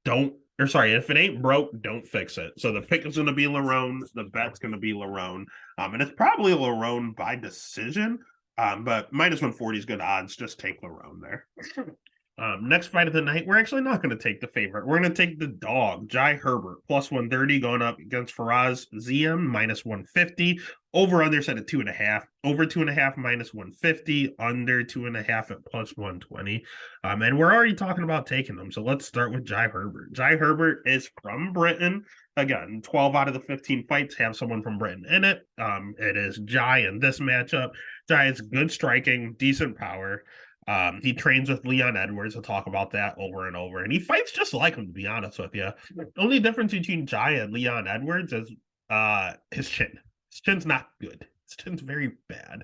if it ain't broke, don't fix it. So the pick is going to be Lerone. The bet's going to be Lerone. And it's probably Lerone by decision. But minus 140 is good odds. Just take Lerone there. Next fight of the night, we're actually not going to take the favorite. We're going to take the dog, Jai Herbert, plus 130, going up against Faraz Ziem, minus 150. Over under set at 2.5. Over 2.5, minus 150. Under 2.5 at plus 120. And we're already talking about taking them. So let's start with Jai Herbert. Jai Herbert is from Britain. Again, 12 out of the 15 fights have someone from Britain in it. It is Jai in this matchup. Jai is good striking, decent power. He trains with Leon Edwards. We'll talk about that over and over. And he fights just like him, to be honest with you. The only difference between Jai and Leon Edwards is his chin. His chin's not good. His chin's very bad.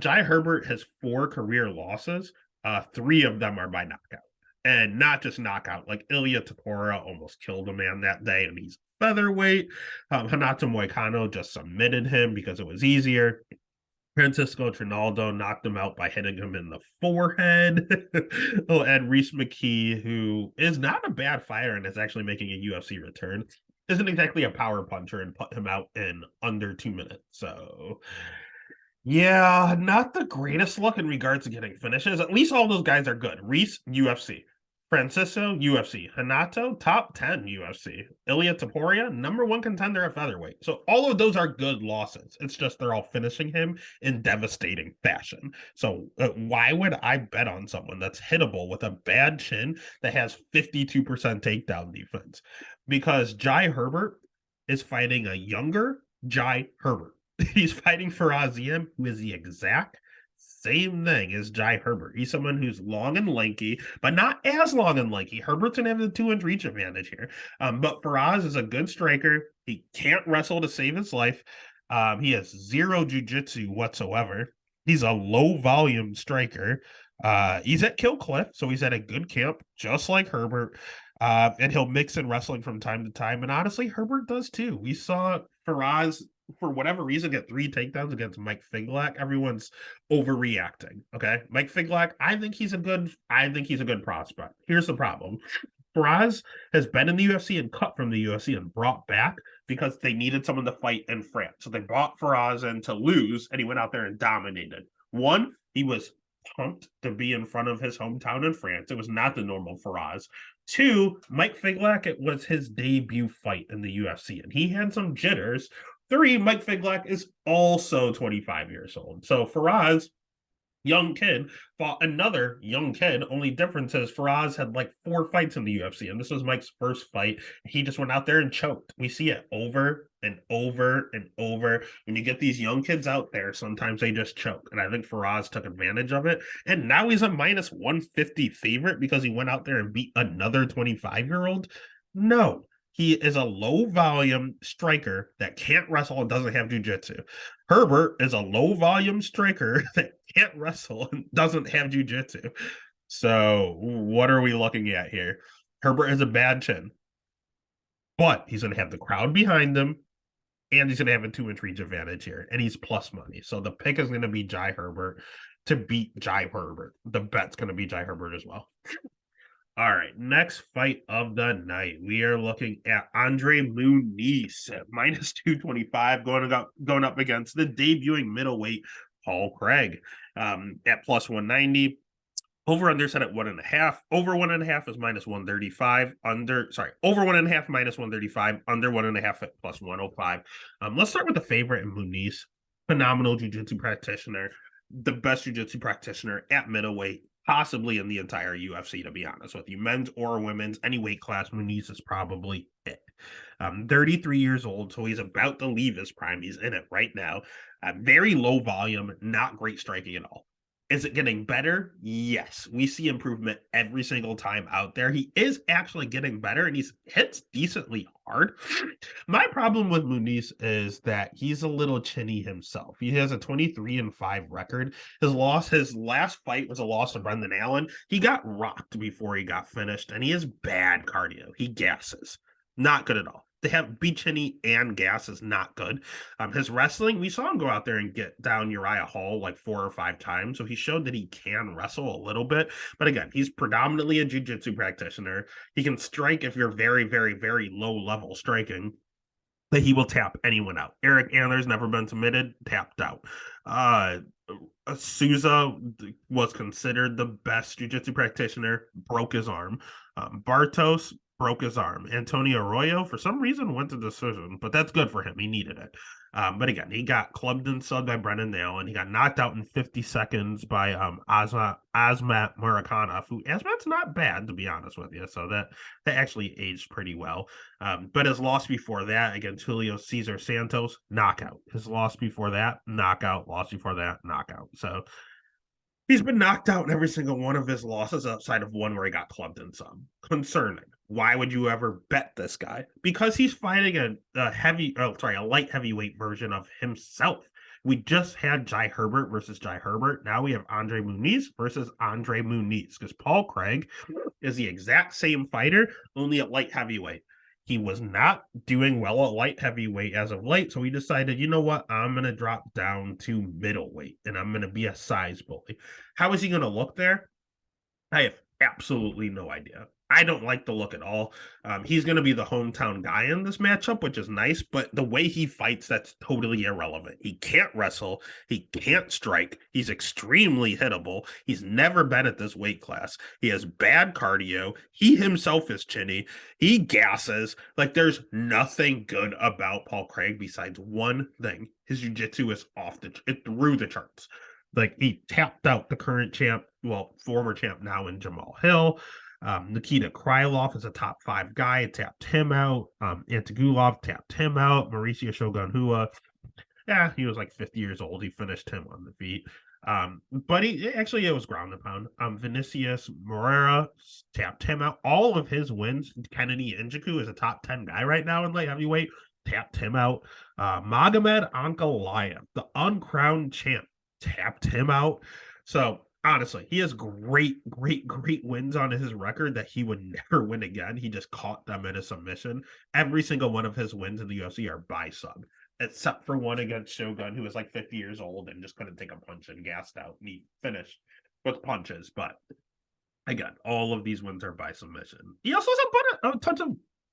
Jai Herbert has 4 career losses. 3 of them are by knockout. And not just knockout. Like Ilia Topuria almost killed a man that day, and he's featherweight. Renato Moicano just submitted him because it was easier. Francisco Trinaldo knocked him out by hitting him in the forehead. And Reese McKee, who is not a bad fighter and is actually making a UFC return, isn't exactly a power puncher and put him out in under 2 minutes. So, yeah, not the greatest look in regards to getting finishes. At least all those guys are good. Reese, UFC. Francisco, UFC. Hanato, top 10 UFC. Ilia Topuria, #1 contender at featherweight. So all of those are good losses. It's just they're all finishing him in devastating fashion. So why would I bet on someone that's hittable with a bad chin that has 52% takedown defense? Because Jai Herbert is fighting a younger Jai Herbert. He's fighting Faraz Ziem, who is the exact same thing as Jai Herbert. He's someone who's long and lanky, but not as long and lanky. Herbert's going to have the 2-inch reach advantage here. But Faraz is a good striker. He can't wrestle to save his life. He has 0 jiu-jitsu whatsoever. He's a low-volume striker. He's at Kill Cliff, so he's at a good camp, just like Herbert. And he'll mix in wrestling from time to time. And honestly, Herbert does too. We saw Faraz, for whatever reason, get 3 takedowns against Mike Figlak. Everyone's overreacting. Okay. Mike Figlak, I think he's a good prospect. Here's the problem. Faraz has been in the UFC and cut from the UFC and brought back because they needed someone to fight in France. So they brought Faraz in to lose, and he went out there and dominated. One, he was pumped to be in front of his hometown in France. It was not the normal Faraz. Two, Mike Figlak, it was his debut fight in the UFC, and he had some jitters. Three, Mike Figlak is also 25 years old. So Faraz, young kid, fought another young kid. Only difference is Faraz had like 4 fights in the UFC, and this was Mike's first fight. He just went out there and choked. We see it over and over and over. When you get these young kids out there, sometimes they just choke. And I think Faraz took advantage of it. And now he's a minus 150 favorite because he went out there and beat another 25-year-old. No, he is a low volume striker that can't wrestle and doesn't have jujitsu. Herbert is a low volume striker that can't wrestle and doesn't have jujitsu. So what are we looking at here? Herbert has a bad chin, but he's going to have the crowd behind him, and he's going to have a 2-inch reach advantage here, and he's plus money. So the pick is going to be Jai Herbert to beat Jai Herbert. The bet's going to be Jai Herbert as well. All right, next fight of the night. We are looking at Andre Muniz at minus 225 going up against the debuting middleweight Paul Craig at plus 190. Over under set at 1.5. Over 1.5 is minus 135. Over 1.5 minus 135. Under 1.5 at plus 105. Let's start with the favorite in Muniz. Phenomenal jiu-jitsu practitioner. The best jiu-jitsu practitioner at middleweight, possibly in the entire UFC, to be honest with you. Men's or women's, any weight class, Muniz is probably it. 33 years old, so he's about to leave his prime. He's in it right now. Very low volume, not great striking at all. Is it getting better? Yes. We see improvement every single time out there. He is actually getting better, and he hits decently hard. My problem with Muniz is that he's a little chinny himself. He has a 23-5 record. His last fight was a loss to Brendan Allen. He got rocked before he got finished, and he has bad cardio. He gasses. Not good at all. To have be chinny and gas is not good. His wrestling, we saw him go out there and get down Uriah Hall like 4 or 5 times. So he showed that he can wrestle a little bit. But again, he's predominantly a jiu-jitsu practitioner. He can strike if you're very, very, very low level striking. That he will tap anyone out. Eric Ander's never been submitted, tapped out. Souza was considered the best jiu-jitsu practitioner, broke his arm. Bartos broke his arm. Antonio Arroyo, for some reason, went to decision, but that's good for him. He needed it. But again, he got clubbed and subbed by Brendan Allen. He got knocked out in 50 seconds by Asmat Murakhanov, who Asmat's not bad, to be honest with you. So that actually aged pretty well. But his loss before that against Julio Cesar Santos, knockout. His loss before that, knockout. Loss before that, knockout. So he's been knocked out in every single one of his losses outside of one where he got clubbed in some. Concerning. Why would you ever bet this guy? Because he's fighting a light heavyweight version of himself. We just had Jai Herbert versus Jai Herbert. Now we have Andre Muniz versus Andre Muniz, because Paul Craig is the exact same fighter, only at light heavyweight. He was not doing well at light heavyweight as of late, so he decided, you know what, I'm going to drop down to middleweight, and I'm going to be a size bully. How is he going to look there? I have absolutely no idea. I don't like the look at all. He's going to be the hometown guy in this matchup, which is nice, but the way he fights, that's totally irrelevant. He can't wrestle. He can't strike. He's extremely hittable. He's never been at this weight class. He has bad cardio. He himself is chinny. He gasses. Like, there's nothing good about Paul Craig besides one thing. His jiu-jitsu is through the charts. Like, he tapped out the current champ, former champ now in Jamal Hill. Nikita Krylov is a top 5 guy. Tapped him out. Antigulov tapped him out. Mauricio Shogun Hua, he was like 50 years old. He finished him on the feet. But it was ground and pound. Vinicius Moreira tapped him out. All of his wins, Kennedy Njoku is a top 10 guy right now in light heavyweight. Tapped him out. Magomed Ankalaev, the uncrowned champ, tapped him out. So Honestly, he has great, great, great wins on his record that he would never win again. He just caught them in a submission. Every single one of his wins in the UFC are by sub, except for one against Shogun, who was like 50 years old and just couldn't take a punch and gassed out. And he finished with punches. But again, all of these wins are by submission. He also has a touch of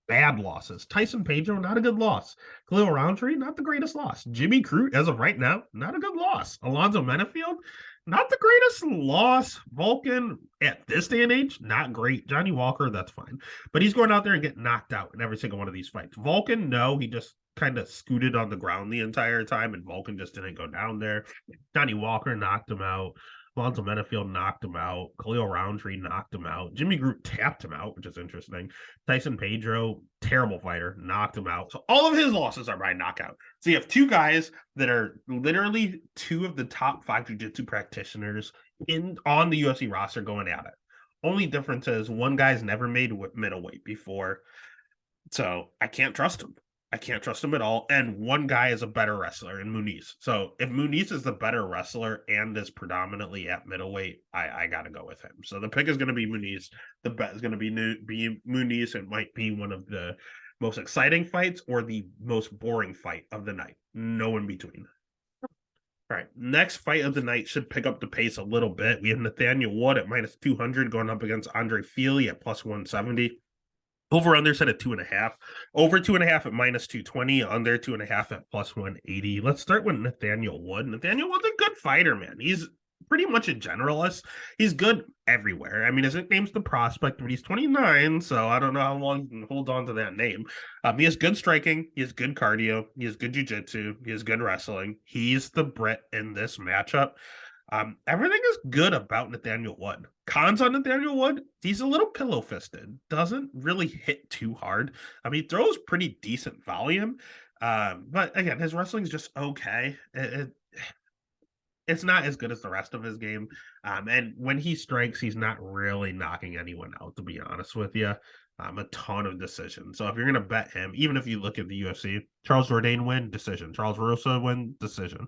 bad losses. Tyson Pedro, not a good loss. Khalil Roundtree, not the greatest loss. Jimmy Crute, as of right now, not a good loss. Alonzo Menafield, not the greatest loss. Vulcan, at this day and age, not great. Johnny Walker, that's fine. But he's going out there and getting knocked out in every single one of these fights. Vulcan, no, he just kind of scooted on the ground the entire time, and Vulcan just didn't go down there. Johnny Walker knocked him out. Alonzo Menafield knocked him out. Khalil Roundtree knocked him out. Jimmy Crute tapped him out, which is interesting. Tyson Pedro, terrible fighter, knocked him out. So all of his losses are by knockout. So you have two guys that are literally two of the top 5 jiu-jitsu practitioners on the UFC roster going at it. Only difference is one guy's never made middleweight before, so I can't trust him. I can't trust him at all. And one guy is a better wrestler in Muniz. So if Muniz is the better wrestler and is predominantly at middleweight, I got to go with him. So the pick is going to be Muniz. The bet is going to be Muniz. It might be one of the most exciting fights or the most boring fight of the night. No in between. All right, next fight of the night should pick up the pace a little bit. We have Nathaniel Wood at minus 200 going up against Andre Feely at plus 170. Over under set at 2.5. Over 2.5 at minus 220. Under 2.5 at plus 180. Let's start with Nathaniel Wood. Nathaniel Wood's a good fighter, man. He's pretty much a generalist. He's good everywhere. I mean, his nickname's the Prospect, but he's 29, so I don't know how long he can hold on to that name. He has good striking. He has good cardio. He has good jiu-jitsu. He has good wrestling. He's the Brit in this matchup. Everything is good about Nathaniel Wood. Cons on Nathaniel Wood, he's a little pillow-fisted. Doesn't really hit too hard. I mean, he throws pretty decent volume. But again, his wrestling is just okay. It's not as good as the rest of his game. And when he strikes, he's not really knocking anyone out, to be honest with you. A ton of decisions. So if you're going to bet him, even if you look at the UFC, Charles Jourdain win, decision. Charles Rosa win, decision.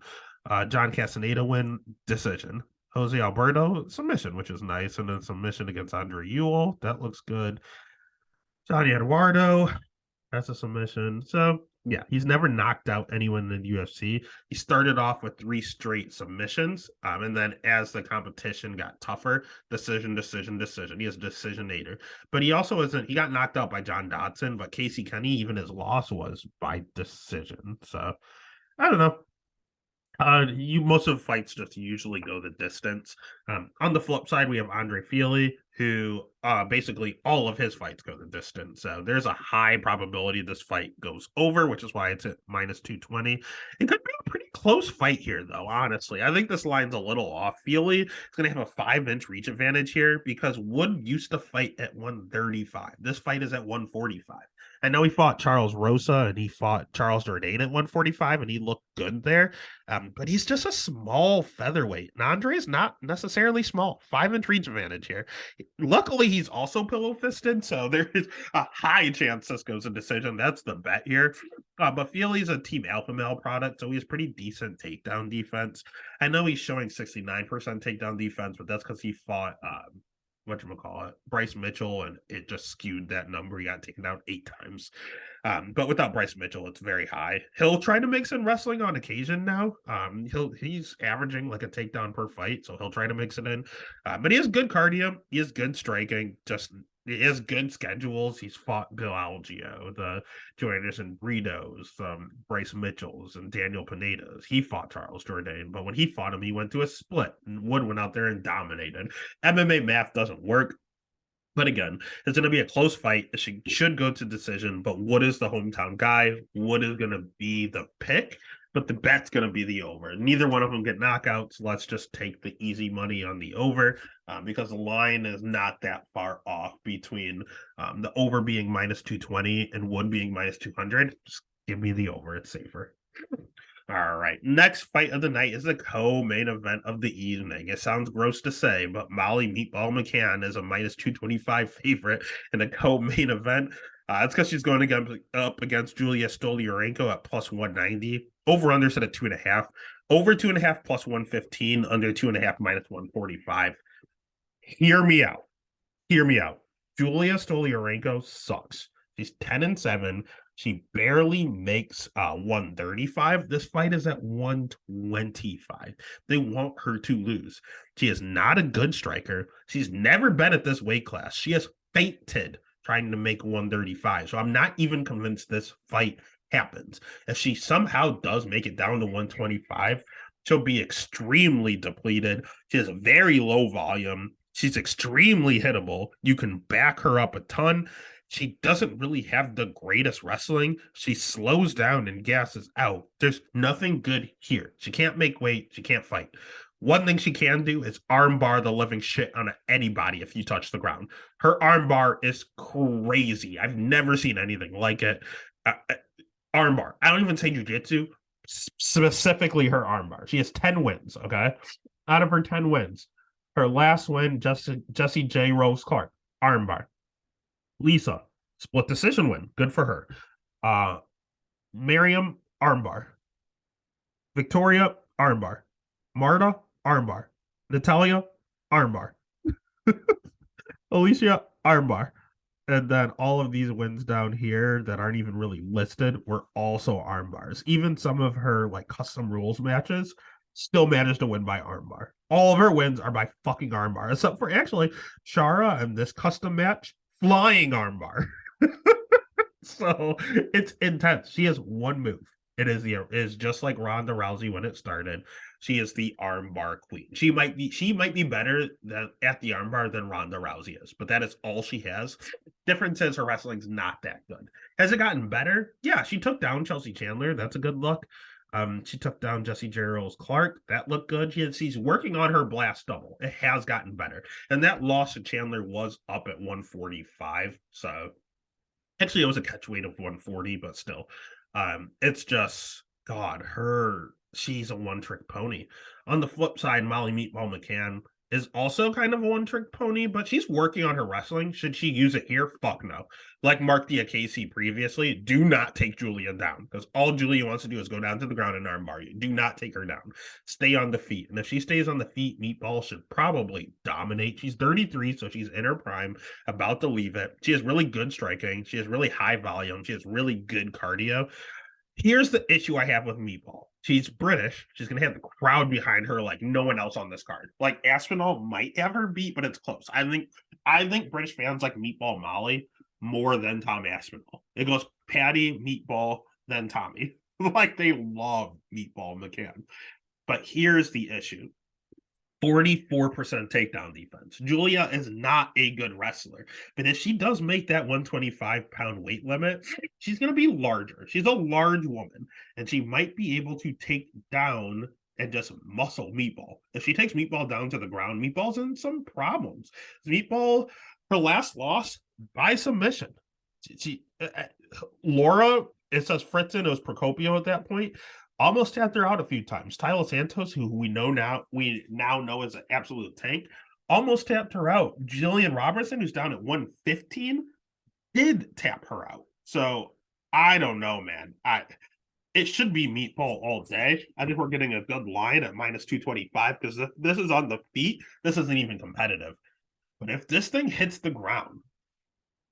John Castaneda win, decision. Jose Alberto, submission, which is nice. And then submission against Andre Ewell. That looks good. Johnny Eduardo, that's a submission. So, yeah, he's never knocked out anyone in the UFC. He started off with 3 straight submissions. And then as the competition got tougher, decision. He is a decisionator. But he also isn't, he got knocked out by John Dodson, but Casey Kenny, even his loss was by decision. So, I don't know. Most of the fights just usually go the distance. On the flip side, we have Andre Feely, who basically all of his fights go the distance. So there's a high probability this fight goes over, which is why it's at minus 220. It could be a pretty close fight here, though, honestly. I think this line's a little off. Feely is going to have a 5-inch reach advantage here because Wood used to fight at 135. This fight is at 145. I know he fought Charles Rosa and he fought Charles Jourdain at 145, and he looked good there. But he's just a small featherweight. And Andre is not necessarily small. 5-inch reach advantage here. Luckily, he's also pillow-fisted, so there is a high chance this goes a decision. That's the bet here. But Feely's a Team Alpha Male product, so he has pretty decent takedown defense. I know he's showing 69% takedown defense, but that's because he fought whatchamacallit, Bryce Mitchell, and it just skewed that number. He got taken down 8 times. But without Bryce Mitchell, it's very high. He'll try to mix in wrestling on occasion now. He's averaging like a takedown per fight, so he'll try to mix it in. But he has good cardio. He has good striking. He has good schedules. He's fought Bill Algeo, the Joe Anderson Britos, Bryce Mitchells, and Daniel Pinedas. He fought Charles Jourdain, but when he fought him, he went to a split. And Wood went out there and dominated. MMA math doesn't work. But again, it's going to be a close fight. It should go to decision, but Wood is the hometown guy. Wood is going to be the pick, but the bet's going to be the over. Neither one of them get knockouts. Let's just take the easy money on the over because the line is not that far off between the over being minus 220 and Wood being minus 200. Just give me the over. It's safer. All right, next fight of the night is the co-main event of the evening. It sounds gross to say, but Molly Meatball McCann is a minus 225 favorite in the co-main event. That's because she's going up against Julia Stolyarenko at plus 190. Over under set at 2.5. Over 2.5 plus 115. Under 2.5 minus 145. Hear me out. Hear me out. Julia Stolyarenko sucks. She's 10-7. She barely makes 135. This fight is at 125. They want her to lose. She is not a good striker. She's never been at this weight class. She has fainted trying to make 135. So I'm not even convinced this fight happens. If she somehow does make it down to 125, she'll be extremely depleted. She has a very low volume. She's extremely hittable. You can back her up a ton. She doesn't really have the greatest wrestling. She slows down and gasses out. There's nothing good here. She can't make weight. She can't fight. One thing she can do is armbar the living shit out of anybody if you touch the ground. Her armbar is crazy. I've never seen anything like it. Armbar. I don't even say jujitsu. Specifically her armbar. She has 10 wins, okay? Out of her 10 wins, her last win, Jessie J. Rose Clark, armbar. Lisa, split decision win. Good for her. Miriam, armbar. Victoria, armbar. Marta, armbar. Natalia, armbar. Alicia, armbar. And then all of these wins down here that aren't even really listed were also armbars. Even some of her like custom rules matches still managed to win by armbar. All of her wins are by fucking armbar, except for actually Shara and this custom match, flying armbar. So it's intense. She has one move. It is just like Ronda Rousey when it started. She is the armbar queen. She might be better at the armbar than Ronda Rousey is, but that is all she has. Difference is her wrestling's not that good. Has it gotten better? Yeah, she took down Chelsea Chandler. That's a good look. She took down Jessie J. Rose Clark. That looked good. She's working on her blast double. It has gotten better. And that loss to Chandler was up at 145. So actually it was a catch weight of 140, but still. It's just God, she's a one-trick pony. On the flip side, Molly Meatball McCann is also kind of a one-trick pony, but she's working on her wrestling. Should she use it here? Fuck no. Like Mark Diakese previously, do not take Julia down, because all Julia wants to do is go down to the ground and armbar you. Do not take her down. Stay on the feet. And if she stays on the feet, Meatball should probably dominate. She's 33, so she's in her prime, about to leave it. She has really good striking. She has really high volume. She has really good cardio. Here's the issue I have with Meatball. She's British. She's going to have the crowd behind her like no one else on this card. Like Aspinall might have her beat, but it's close. I think British fans like Meatball Molly more than Tom Aspinall. It goes Patty, Meatball, then Tommy. Like they love Meatball McCann. But here's the issue. 44% takedown defense. Julia is not a good wrestler, but if she does make that 125-pound weight limit, she's going to be larger. She's a large woman, and she might be able to take down and just muscle Meatball. If she takes Meatball down to the ground, Meatball's in some problems. Meatball, her last loss by submission. Laura, it says Fritzen, it was Procopio at that point. Almost tapped her out a few times. Tyler Santos, who we now know is an absolute tank, almost tapped her out. Jillian Robertson, who's down at 115, did tap her out. So I don't know, man. It should be Meatball all day. I think we're getting a good line at minus 225 because this is on the feet. This isn't even competitive. But if this thing hits the ground,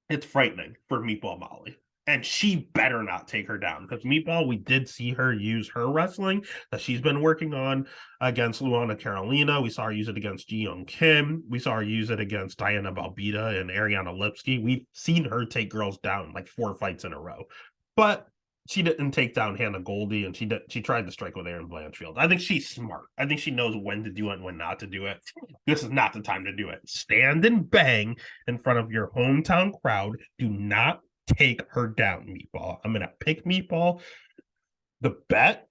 it's frightening for Meatball Molly. And she better not take her down because Meatball, we did see her use her wrestling that she's been working on against Luana Carolina. We saw her use it against Ji Young Kim. We saw her use it against Diana Balbita and Ariana Lipsky. We've seen her take girls down like 4 fights in a row. But she didn't take down Hannah Goldie, and she tried to strike with Erin Blanchfield. I think she's smart. I think she knows when to do it and when not to do it. This is not the time to do it. Stand and bang in front of your hometown crowd. Do not take her down, Meatball. I'm going to pick Meatball. The bet,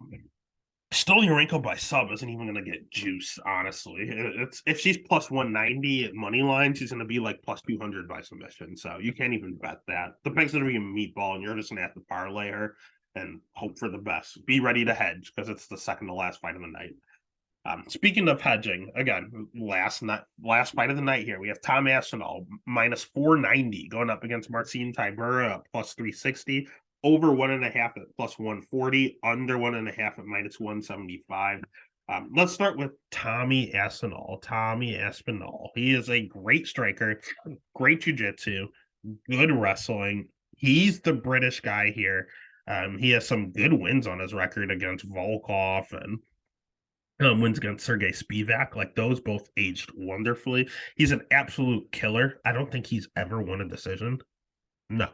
Stolyarenko by sub isn't even going to get juice, honestly. It's if she's plus 190 at money line, she's going to be like plus 200 by submission. So you can't even bet that. The pick's going to be a Meatball, and you're just going to have to parlay her and hope for the best. Be ready to hedge because it's the second to last fight of the night. Speaking of hedging, again, last fight of the night here, we have Tom Aspinall minus 490 going up against Marcin Tybura at plus 360, over 1.5 at plus 140, under 1.5 at minus 175. Let's start with Tommy Aspinall. Tommy Aspinall. He is a great striker, great jiu-jitsu, good wrestling. He's the British guy here. He has some good wins on his record against Volkov and wins against Sergey Spivak. Like those both aged wonderfully. He's an absolute killer. I don't think he's ever won a decision. No.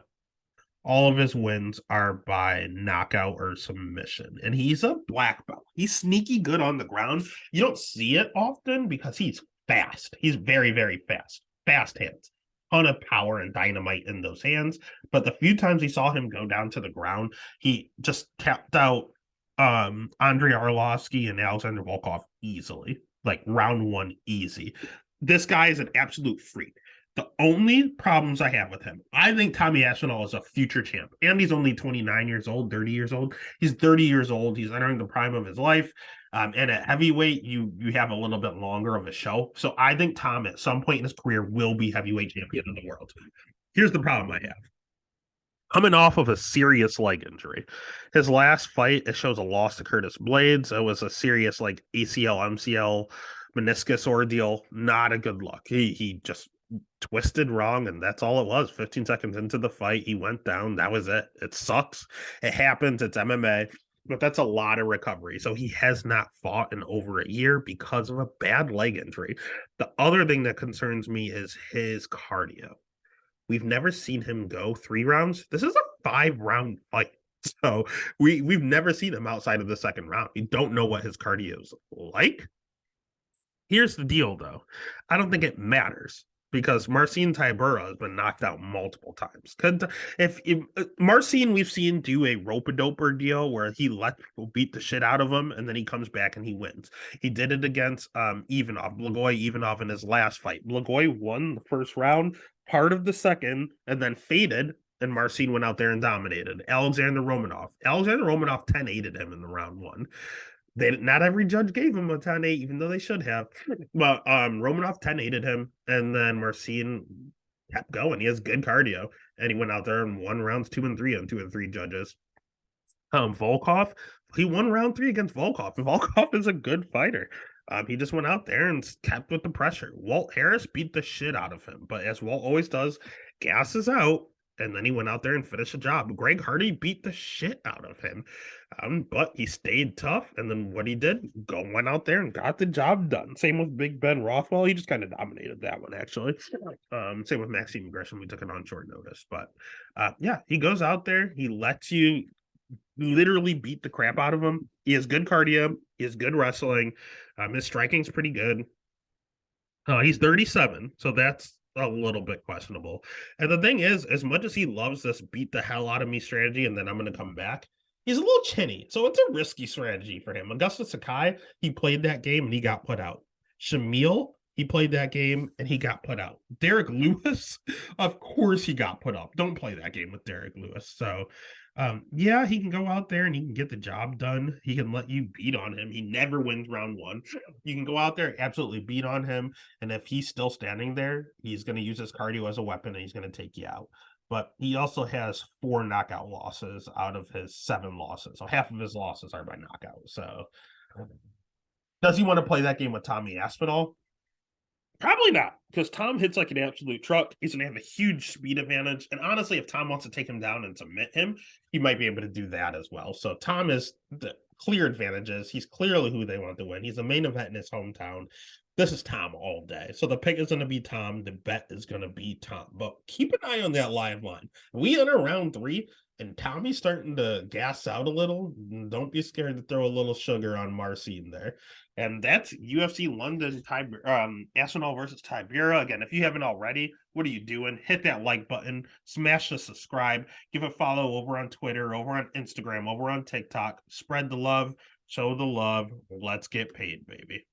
All of his wins are by knockout or submission. And he's a black belt. He's sneaky good on the ground. You don't see it often because he's fast. He's very, very fast. Fast hands. Ton of power and dynamite in those hands. But the few times we saw him go down to the ground, he just tapped out Andrei Arlovsky and Alexander Volkov easily. Like round one, easy. This guy is an absolute freak. The only problems I have with him, I think Tommy Aspinall is a future champ. And he's only 29 years old, 30 years old. He's 30 years old. He's entering the prime of his life. And at heavyweight, you have a little bit longer of a show. So I think Tom, at some point in his career, will be heavyweight champion of the world. Here's the problem I have. Coming off of a serious leg injury. His last fight, it shows a loss to Curtis Blades. It was a serious like ACL, MCL, meniscus ordeal. Not a good look. He just twisted wrong, and that's all it was. 15 seconds into the fight, he went down. That was it. It sucks. It happens. It's MMA, but that's a lot of recovery. So he has not fought in over a year because of a bad leg injury. The other thing that concerns me is his cardio. We've never seen him go 3 rounds. This is a 5-round fight. So we've never seen him outside of the second round. We don't know what his cardio is like. Here's the deal, though. I don't think it matters because Marcin Tybura has been knocked out multiple times. If Marcin, we've seen do a rope-a-doper deal where he lets people beat the shit out of him, and then he comes back and he wins. He did it against Blagoy Ivanov in his last fight. Blagoy won the first round, part of the second, and then faded, and Marcin went out there and dominated. Alexander Romanov 10-8'd him in the round one. Not every judge gave him a 10-8, even though they should have. But Romanov 10-8'd him, and then Marcin kept going. He has good cardio, and he went out there and won rounds 2 and 3 on 2 and 3 judges. Volkov, he won round 3 against Volkov. Volkov is a good fighter. He just went out there and kept with the pressure. Walt Harris beat the shit out of him, but as Walt always does, gasses out, and then he went out there and finished the job. Greg Hardy beat the shit out of him, but he stayed tough, and then what he did, went out there and got the job done. Same with Big Ben Rothwell. He just kind of dominated that one, actually. Same with Maxime Gresham. We took it on short notice. But, yeah, he goes out there. He lets you literally beat the crap out of him. He has good cardio. He has good wrestling. His striking's pretty good. He's 37, so that's a little bit questionable. And the thing is, as much as he loves this beat the hell out of me strategy and then I'm going to come back, he's a little chinny. So it's a risky strategy for him. Augusta Sakai, he played that game and he got put out. Shamil, he played that game and he got put out. Derek Lewis, of course he got put up. Don't play that game with Derek Lewis. So yeah, he can go out there and he can get the job done. He can let you beat on him. He never wins round 1. You can go out there, absolutely beat on him. And if he's still standing there, he's going to use his cardio as a weapon and he's going to take you out. But he also has 4 knockout losses out of his 7 losses. So half of his losses are by knockout. So does he want to play that game with Tommy Aspinall? Probably not, because Tom hits like an absolute truck. He's going to have a huge speed advantage. And honestly, if Tom wants to take him down and submit him, he might be able to do that as well. So Tom is the clear advantages. He's clearly who they want to win. He's the main event in his hometown. This is Tom all day. So the pick is going to be Tom. The bet is going to be Tom. But keep an eye on that live line. We enter round 3, and Tommy's starting to gas out a little. Don't be scared to throw a little sugar on Marcin there. And that's UFC London, Aspinall versus Tybura. Again, if you haven't already, what are you doing? Hit that like button, smash the subscribe, give a follow over on Twitter, over on Instagram, over on TikTok. Spread the love, show the love. Let's get paid, baby.